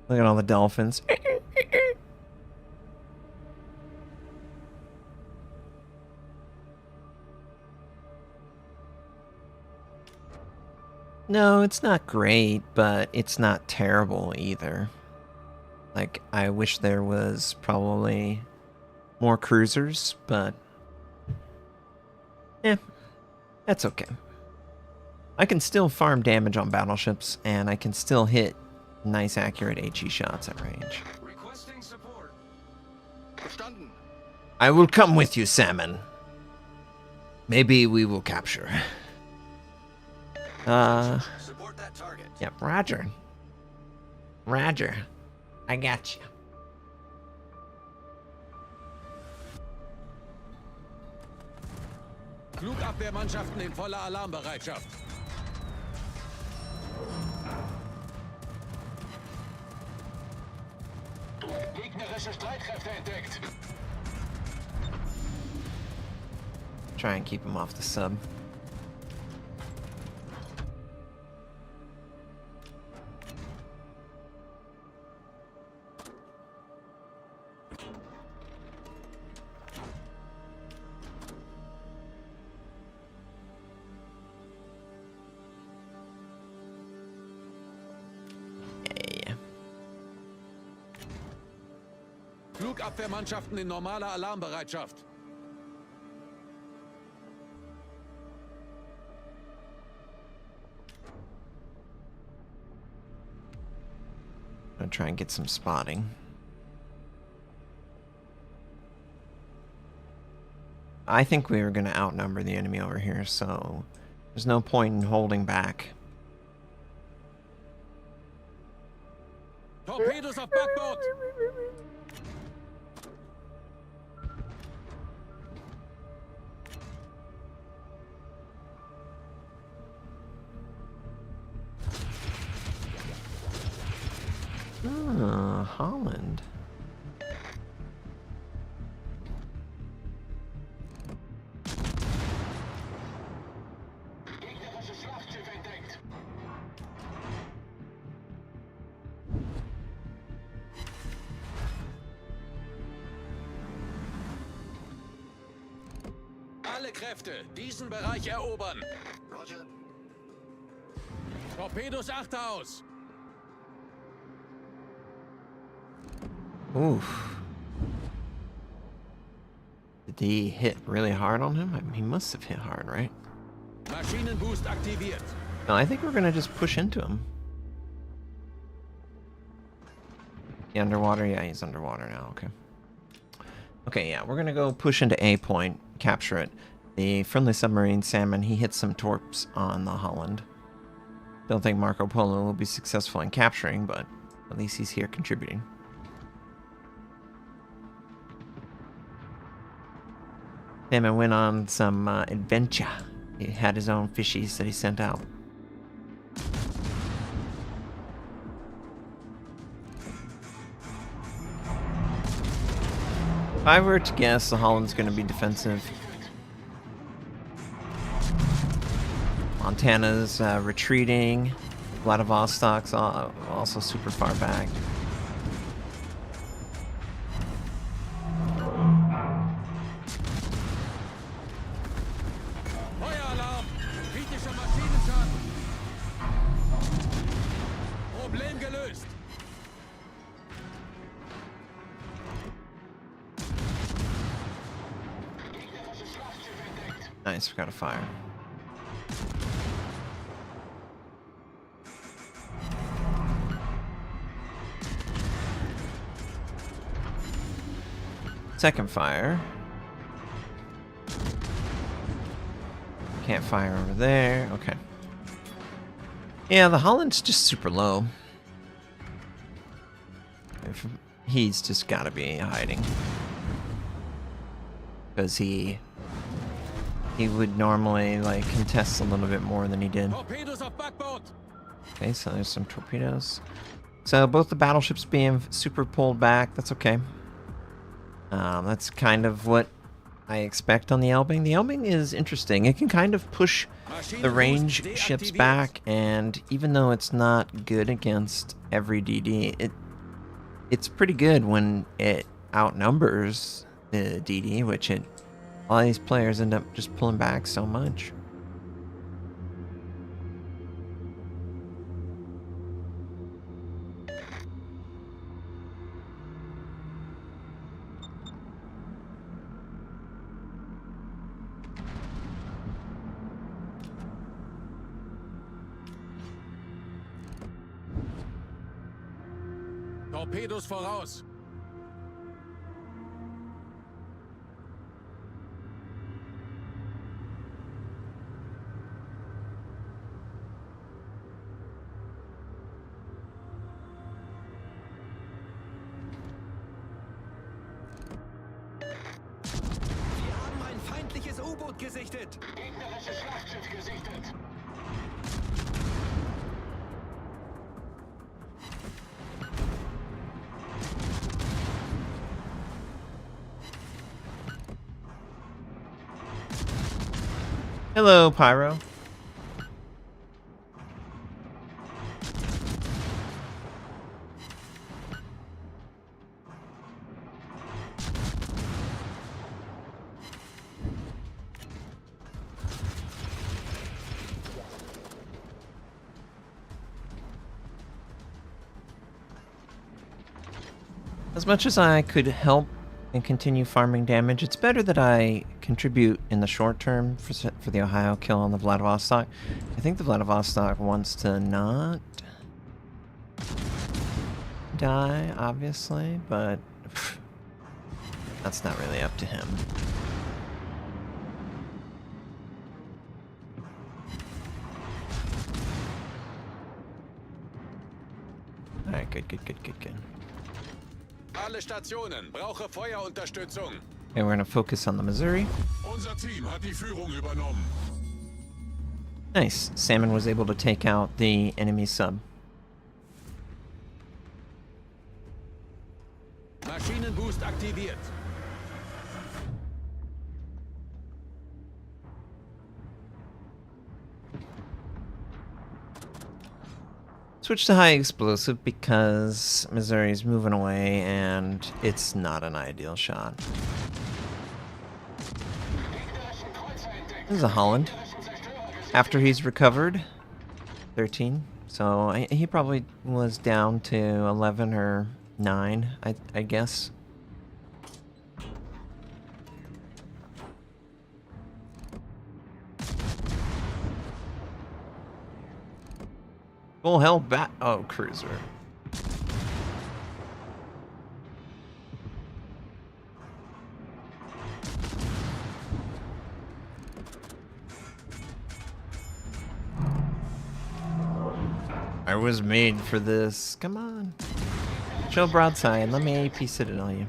Look at all the dolphins. No, it's not great, but it's not terrible either. Like, I wish there was probably more cruisers, but that's okay. I can still farm damage on battleships, and I can still hit nice accurate HE shots at range. Requesting support. Verstanden. I will come with you, Salmon. Maybe we will capture. Support that target. Yep, Roger. Roger. I got you. Flugabwehrmannschaften in voller Alarmbereitschaft. Gegnerische Streitkräfte entdeckt. Try and keep him off the sub. Flugabwehrmannschaften in normaler Alarmbereitschaft. I'm gonna try and get some spotting. I think we were gonna outnumber the enemy over here, so there's no point in holding back. Torpedos auf Backbord! Ah, Holland. Alle Kräfte, diesen Bereich erobern. Roger. Torpedos achte aus. Oof. Did he hit really hard on him? I mean, he must have hit hard, right? Maschinenboost aktiviert. No, I think we're gonna just push into him. He underwater? Yeah, he's underwater now. Okay. Okay, yeah, we're gonna go push into A point, capture it. The friendly submarine Salmon, he hit some torps on the Holland. Don't think Marco Polo will be successful in capturing, but at least he's here contributing. Salmon went on some adventure. He had his own fishies that he sent out. If I were to guess, the Holland's going to be defensive. Montana's retreating. Vladivostok's also super far back. Feueralarm! Kritischer Maschinenschaden! Problem gelöst! Nice, we got a fire. Second fire. Can't fire over there. Okay. Yeah, the Holland's just super low. He's just gotta be hiding. Because he would normally, like, contest a little bit more than he did. Torpedos auf Backbord! Okay, so there's some torpedoes. So both the battleships being super pulled back, that's okay. That's kind of what I expect on the Elbing. The Elbing is interesting. It can kind of push the range ships back, and even though it's not good against every DD, it's pretty good when it outnumbers the DD, which all these players end up just pulling back so much. Torpedos voraus! Wir haben ein feindliches U-Boot gesichtet. Gegnerisches Schlachtschiff gesichtet. Hello, Pyro. As much as I could help and continue farming damage, it's better that I contribute in the short term for the Ohio kill on the Vladivostok. I think the Vladivostok wants to not die, obviously, but that's not really up to him. Alright, good. Alle Stationen, brauche Feuerunterstützung. Okay, we're gonna focus on the Missouri. Unser Team hat die Führung übernommen. Nice. Salmon was able to take out the enemy sub. Maschinenboost aktiviert. Switch to high explosive because Missouri's moving away and it's not an ideal shot. This is a Holland. After he's recovered, 13. So he probably was down to 11 or 9, I guess. Full hell cruiser. I was made for this. Come on. Show broadside. Let me AP Citadel you.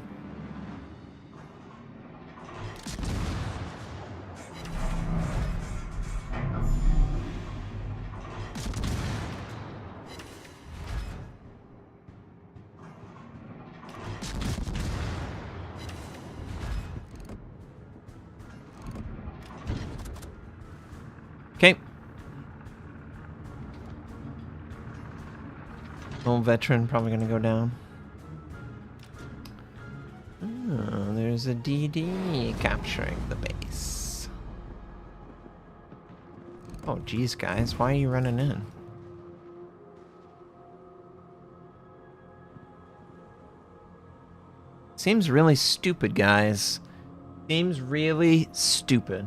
Okay. Old veteran probably gonna go down. Oh, there's a DD capturing the base. Oh, geez, guys, why are you running in? Seems really stupid, guys. Seems really stupid.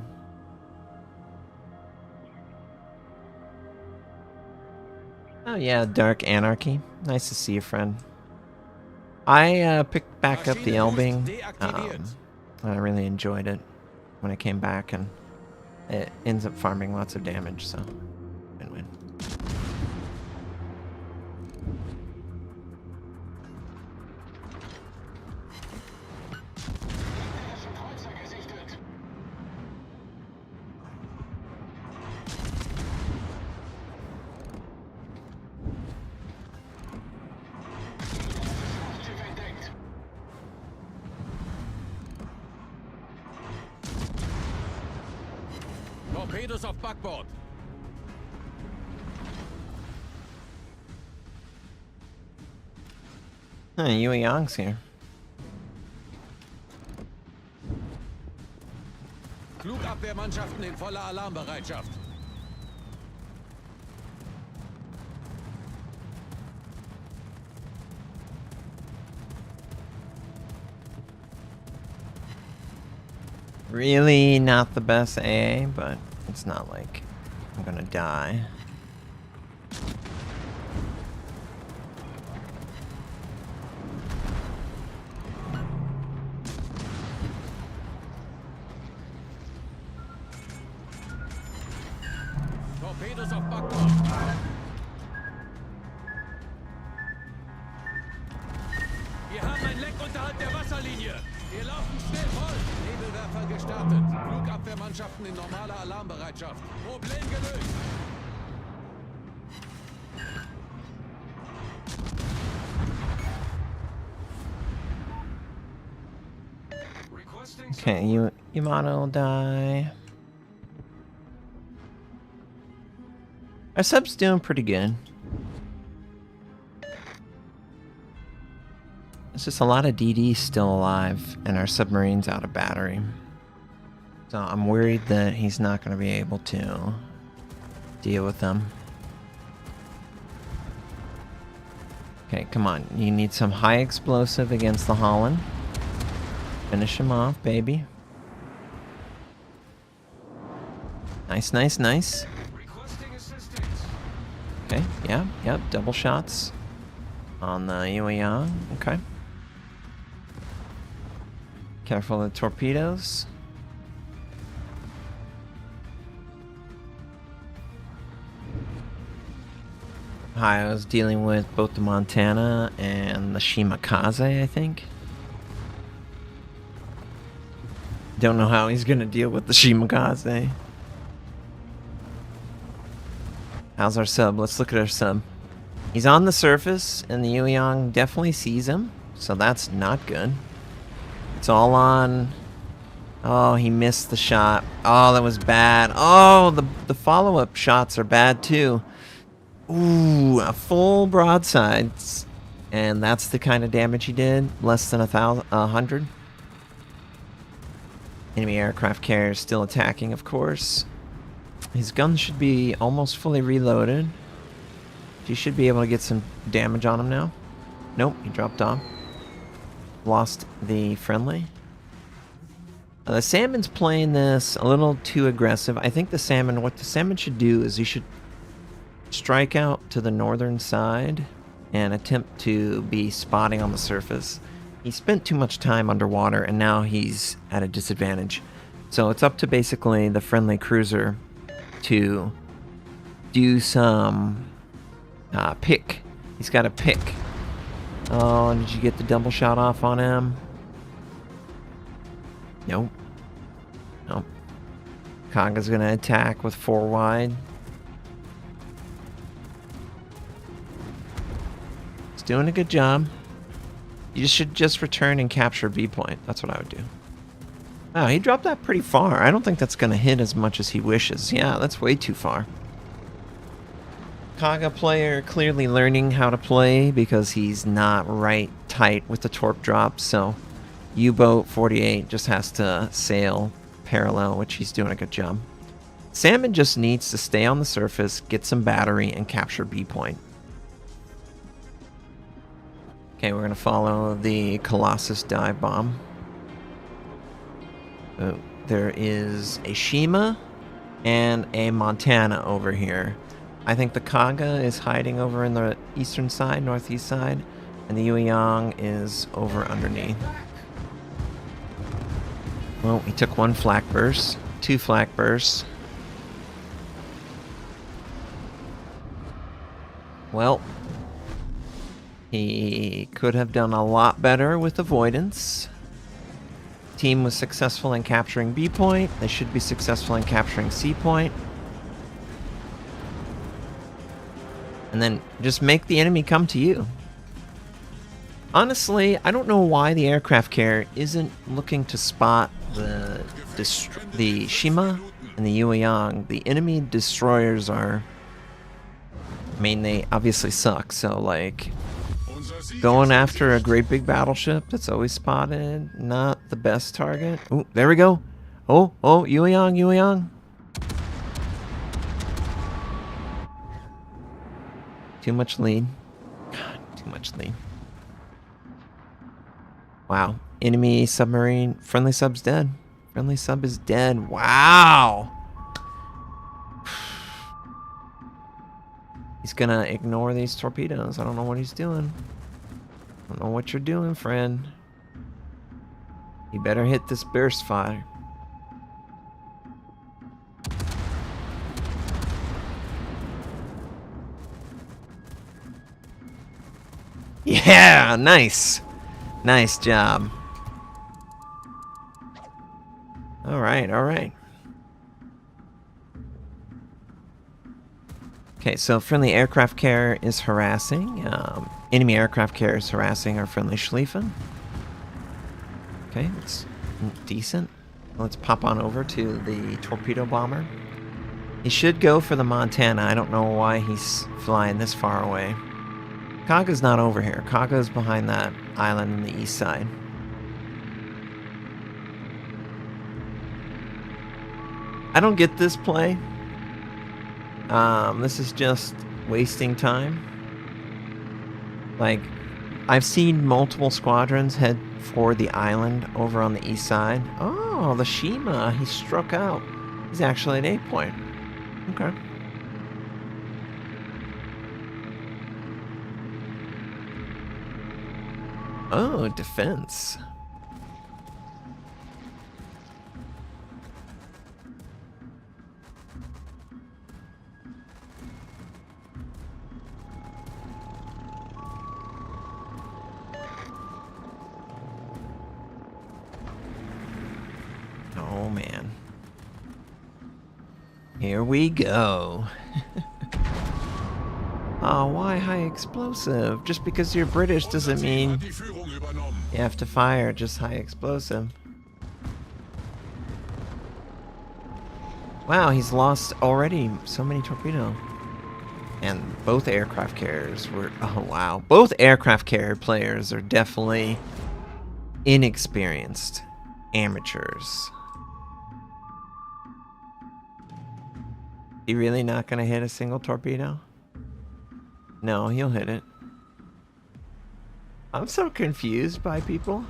Oh yeah, Dark Anarchy. Nice to see you, friend. I picked back up the Elbing. I really enjoyed it when I came back, and it ends up farming lots of damage, so win-win. Torpedos auf Backbord. Yue Yang's here. Flugabwehrmannschaften in voller Alarmbereitschaft. Really not the best AA, but it's not like I'm gonna die. Torpedos auf Backbord. Wir haben ein Leck unterhalb der Wasserlinie. Wir laufen schnell voll. Nebelwerfer gestartet. Flugabwehrmannschaften in normaler Alarmbereitschaft. Problem gelöst. Okay, Yamato will die. Our sub's doing pretty good. It's just a lot of DD still alive, and our submarine's out of battery. So I'm worried that he's not going to be able to deal with them. Okay, come on. You need some high explosive against the Holland. Finish him off, baby. Nice, nice, nice. Okay, yeah, yep, double shots on the Yueyang. Okay. Careful of the torpedoes. I was dealing with both the Montana and the Shimakaze, I think. Don't know how he's gonna deal with the Shimakaze. How's our sub? Let's look at our sub. He's on the surface, and the Yueyang definitely sees him, so that's not good. It's all on... Oh, he missed the shot. Oh, that was bad. Oh, the follow-up shots are bad, too. Ooh, a full broadside. And that's the kind of damage he did. Less than 100. Enemy aircraft carrier still attacking, of course. His gun should be almost fully reloaded. He should be able to get some damage on him now. Nope, he dropped off. Lost the friendly. The Salmon's playing this a little too aggressive. I think what the Salmon should do is he should strike out to the northern side and attempt to be spotting on the surface. He spent too much time underwater, and now he's at a disadvantage. So it's up to basically the friendly cruiser to do some pick. He's got to pick. Oh, did you get the double shot off on him? Nope. Nope. Kaga's going to attack with 4 wide. He's doing a good job. You should just return and capture B point. That's what I would do. Oh, he dropped that pretty far. I don't think that's going to hit as much as he wishes. Yeah, that's way too far. Kaga player clearly learning how to play because he's not right tight with the torp drop, so U-boat 48 just has to sail parallel, which he's doing a good job. Salmon just needs to stay on the surface, get some battery, and capture B point. Okay, we're going to follow the Colossus dive bomb. There is a Shima and a Montana over here. I think the Kaga is hiding over in the eastern side, northeast side, and the Yueyang is over underneath. Well, he took 1 flak burst, 2 flak bursts. Well, he could have done a lot better with avoidance. Team was successful in capturing B point. They should be successful in capturing C point. And then just make the enemy come to you. Honestly, I don't know why the aircraft carrier isn't looking to spot the Shima and the Yueyang. The enemy destroyers are... I mean, they obviously suck, so like... Going after a great big battleship that's always spotted, not the best target. Oh, there we go. Oh, Yueyang, Yueyang. Too much lead. God, too much lead. Wow. Enemy submarine. Friendly sub's dead. Friendly sub is dead. Wow. He's gonna ignore these torpedoes. I don't know what he's doing. I don't know what you're doing, friend. You better hit this burst fire. Yeah, nice. Nice job. All right, all right. Okay, so friendly aircraft carrier is harassing. Enemy aircraft carrier is harassing our friendly Schlieffen. Okay, it's decent. Let's pop on over to the torpedo bomber. He should go for the Montana. I don't know why he's flying this far away. Kaga's not over here. Kaga's behind that island on the east side. I don't get this play. This is just wasting time. Like, I've seen multiple squadrons head for the island over on the east side. Oh, the Shima, he struck out. He's actually at 8 point. Okay. Oh, defense. Oh, man. Here we go. Oh, why high explosive? Just because you're British doesn't mean Die Führung übernommen. you have to fire just high explosive. Wow, he's lost already so many torpedo. And both aircraft carriers were... Oh, wow. Both aircraft carrier players are definitely inexperienced amateurs. He really not going to hit a single torpedo? No, he'll hit it. I'm so confused by people.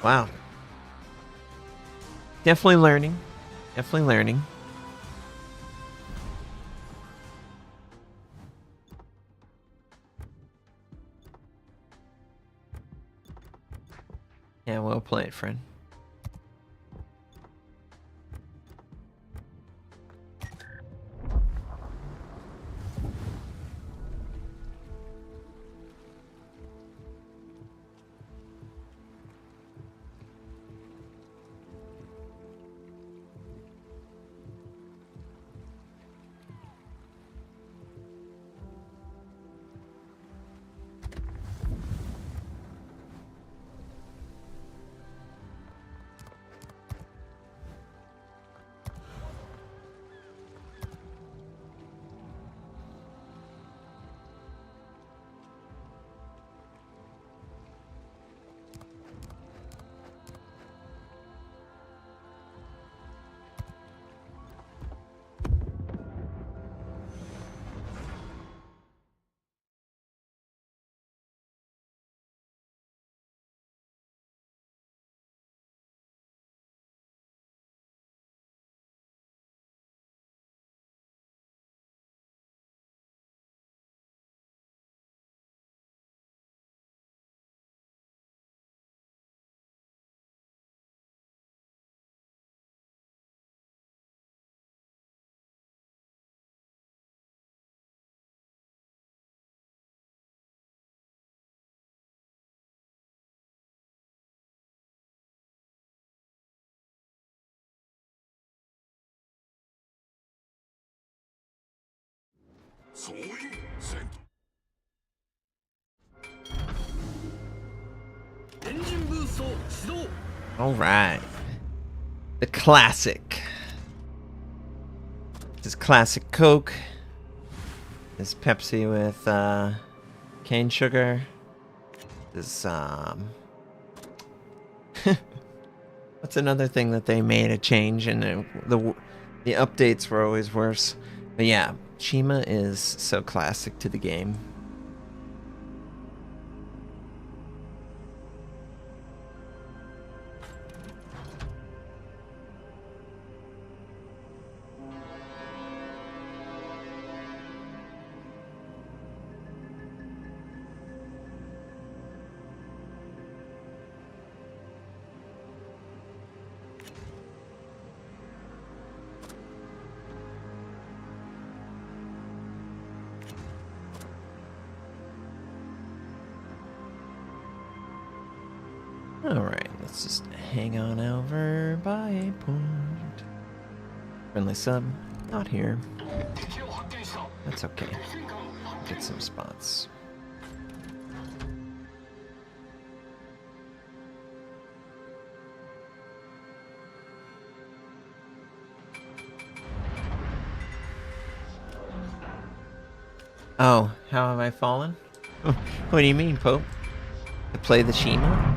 Wow. Definitely learning. Definitely learning. Yeah, well played, friend. All right. The classic. This is classic Coke. This is Pepsi with cane sugar. This what's another thing that they made a change and the updates were always worse. But yeah, Shima is so classic to the game. Alright, let's just hang on over by a point. Friendly sub, not here. That's okay. Get some spots. Oh, how have I fallen? What do you mean, Pope? To play the Shima?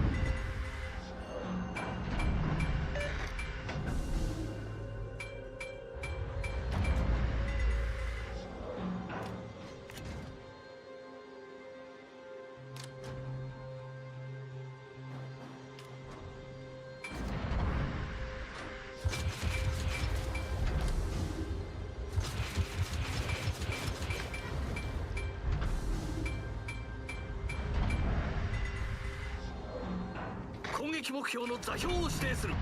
撃目標の座標を指定する。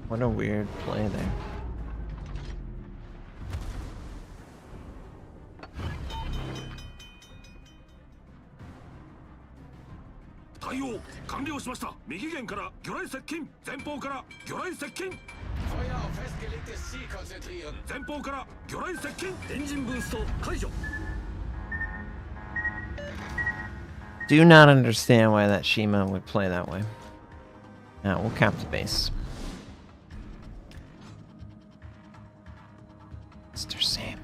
What a weird play there. 対応完了しました。右舷から魚雷接近。前方から魚雷接近。 Feuer auf festgelegtes Ziel konzentrieren. 前方から魚雷接近。 エンジンブースト解除。 Do not understand why that Shima would play that way. Now we'll cap the base. Mr. Salmon.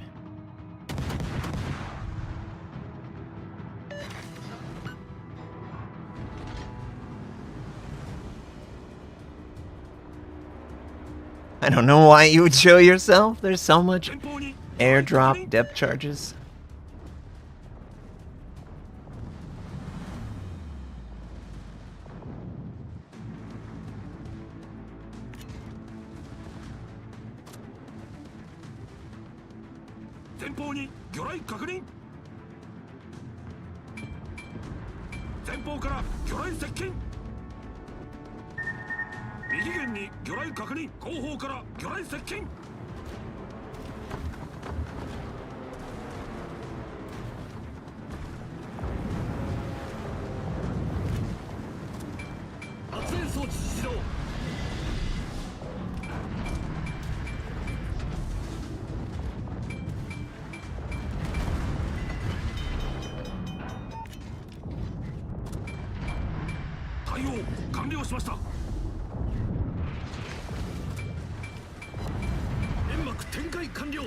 I don't know why you would show yourself. There's so much 前方に airdrop depth charges. 前方に魚雷確認。前方から魚雷接近。右舷に魚雷確認。後方から魚雷接近。 発煙装置始動。 対応完了しました。 煙幕展開完了。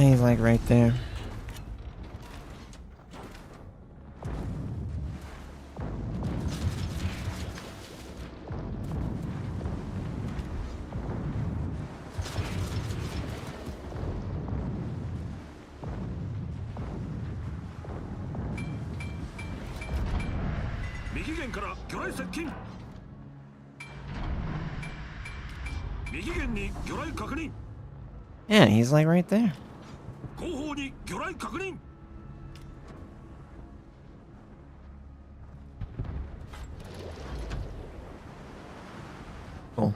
He's like right there. Yeah, he's like right there. 後方に魚雷確認。 Cool.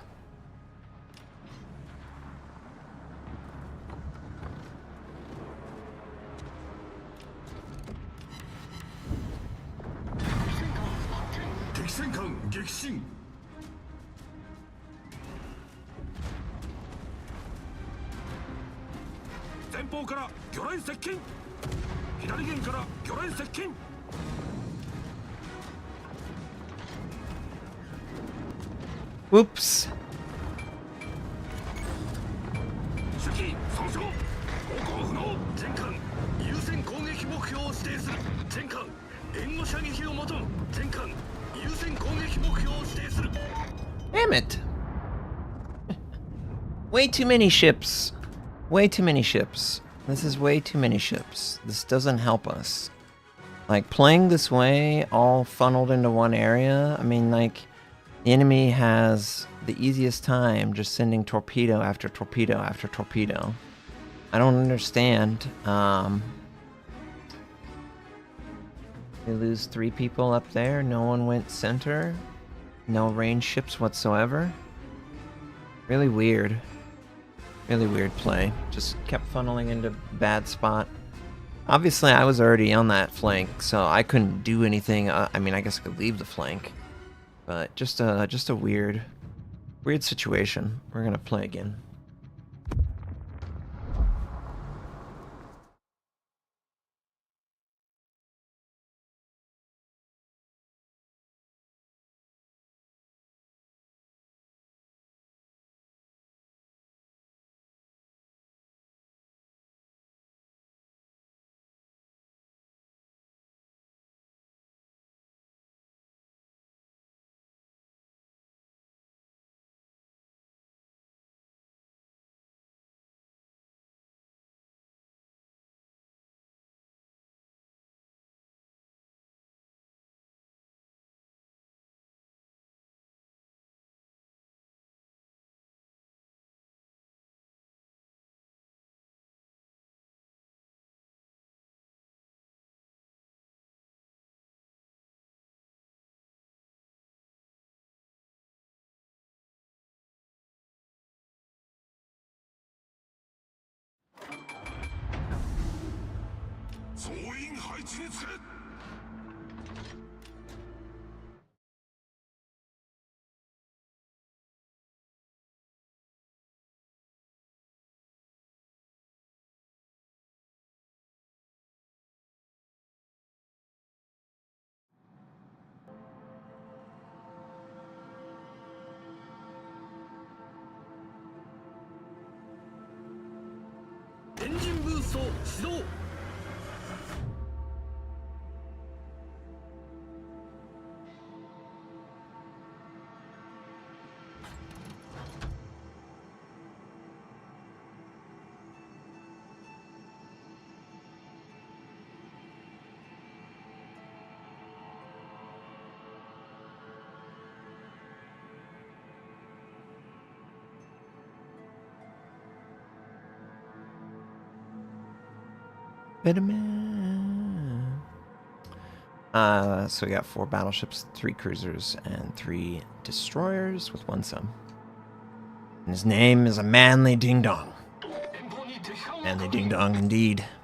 Whoops. 主機損傷。航行不能。 全艦優先攻撃目標を指定する。全艦援護射撃を求む。全艦優先攻撃目標を指定する。 Damn it. Way too many ships. Way too many ships. This is way too many ships. This doesn't help us. Like, playing this way, all funneled into one area, I mean, like, the enemy has the easiest time just sending torpedo after torpedo after torpedo. I don't understand. They lose 3 people up there. No one went center. No range ships whatsoever. Really weird. Really weird play. Just kept funneling into bad spot. Obviously, I was already on that flank, so I couldn't do anything. I mean, I guess I could leave the flank, but just a weird situation. We're gonna play again. 総員配置につけ。 エンジンブースト始動。So we got 4 battleships, 3 cruisers, and 3 destroyers with 1 sub. And his name is a manly ding dong. Manly ding dong indeed.「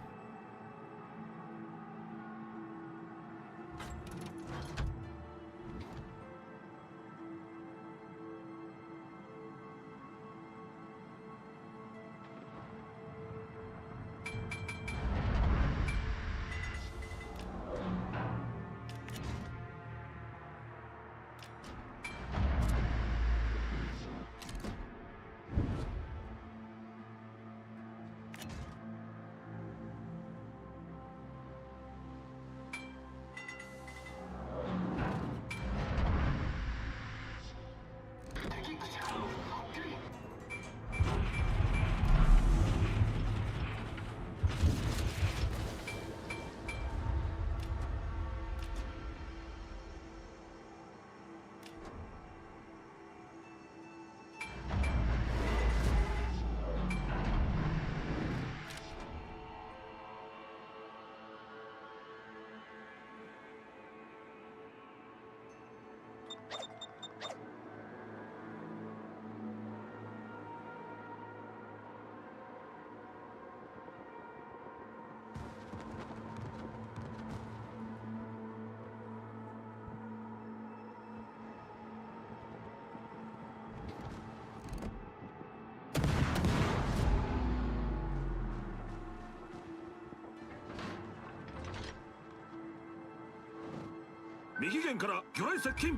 右舷から魚雷接近」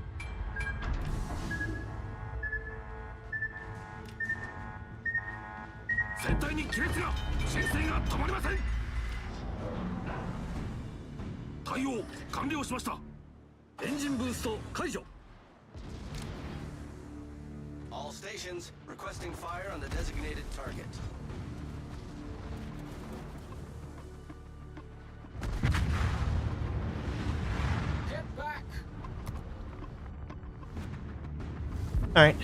「船体に亀裂が進水が止まりません」「対応完了しました」「エンジンブースト解除」 All stations requesting fire on the designated target. Alright,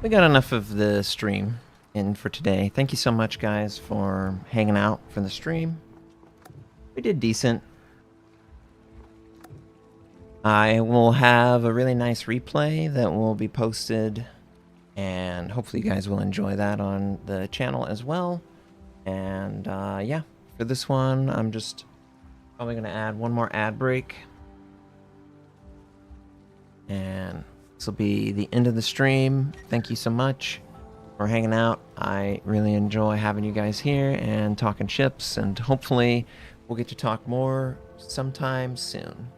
we got enough of the stream in for today. Thank you so much, guys, for hanging out for the stream. We did decent. I will have a really nice replay that will be posted, and hopefully you guys will enjoy that on the channel as well. And yeah, for this one, I'm just probably going to add one more ad break. And this will be the end of the stream. Thank you so much for hanging out. I really enjoy having you guys here and talking ships, and hopefully we'll get to talk more sometime soon.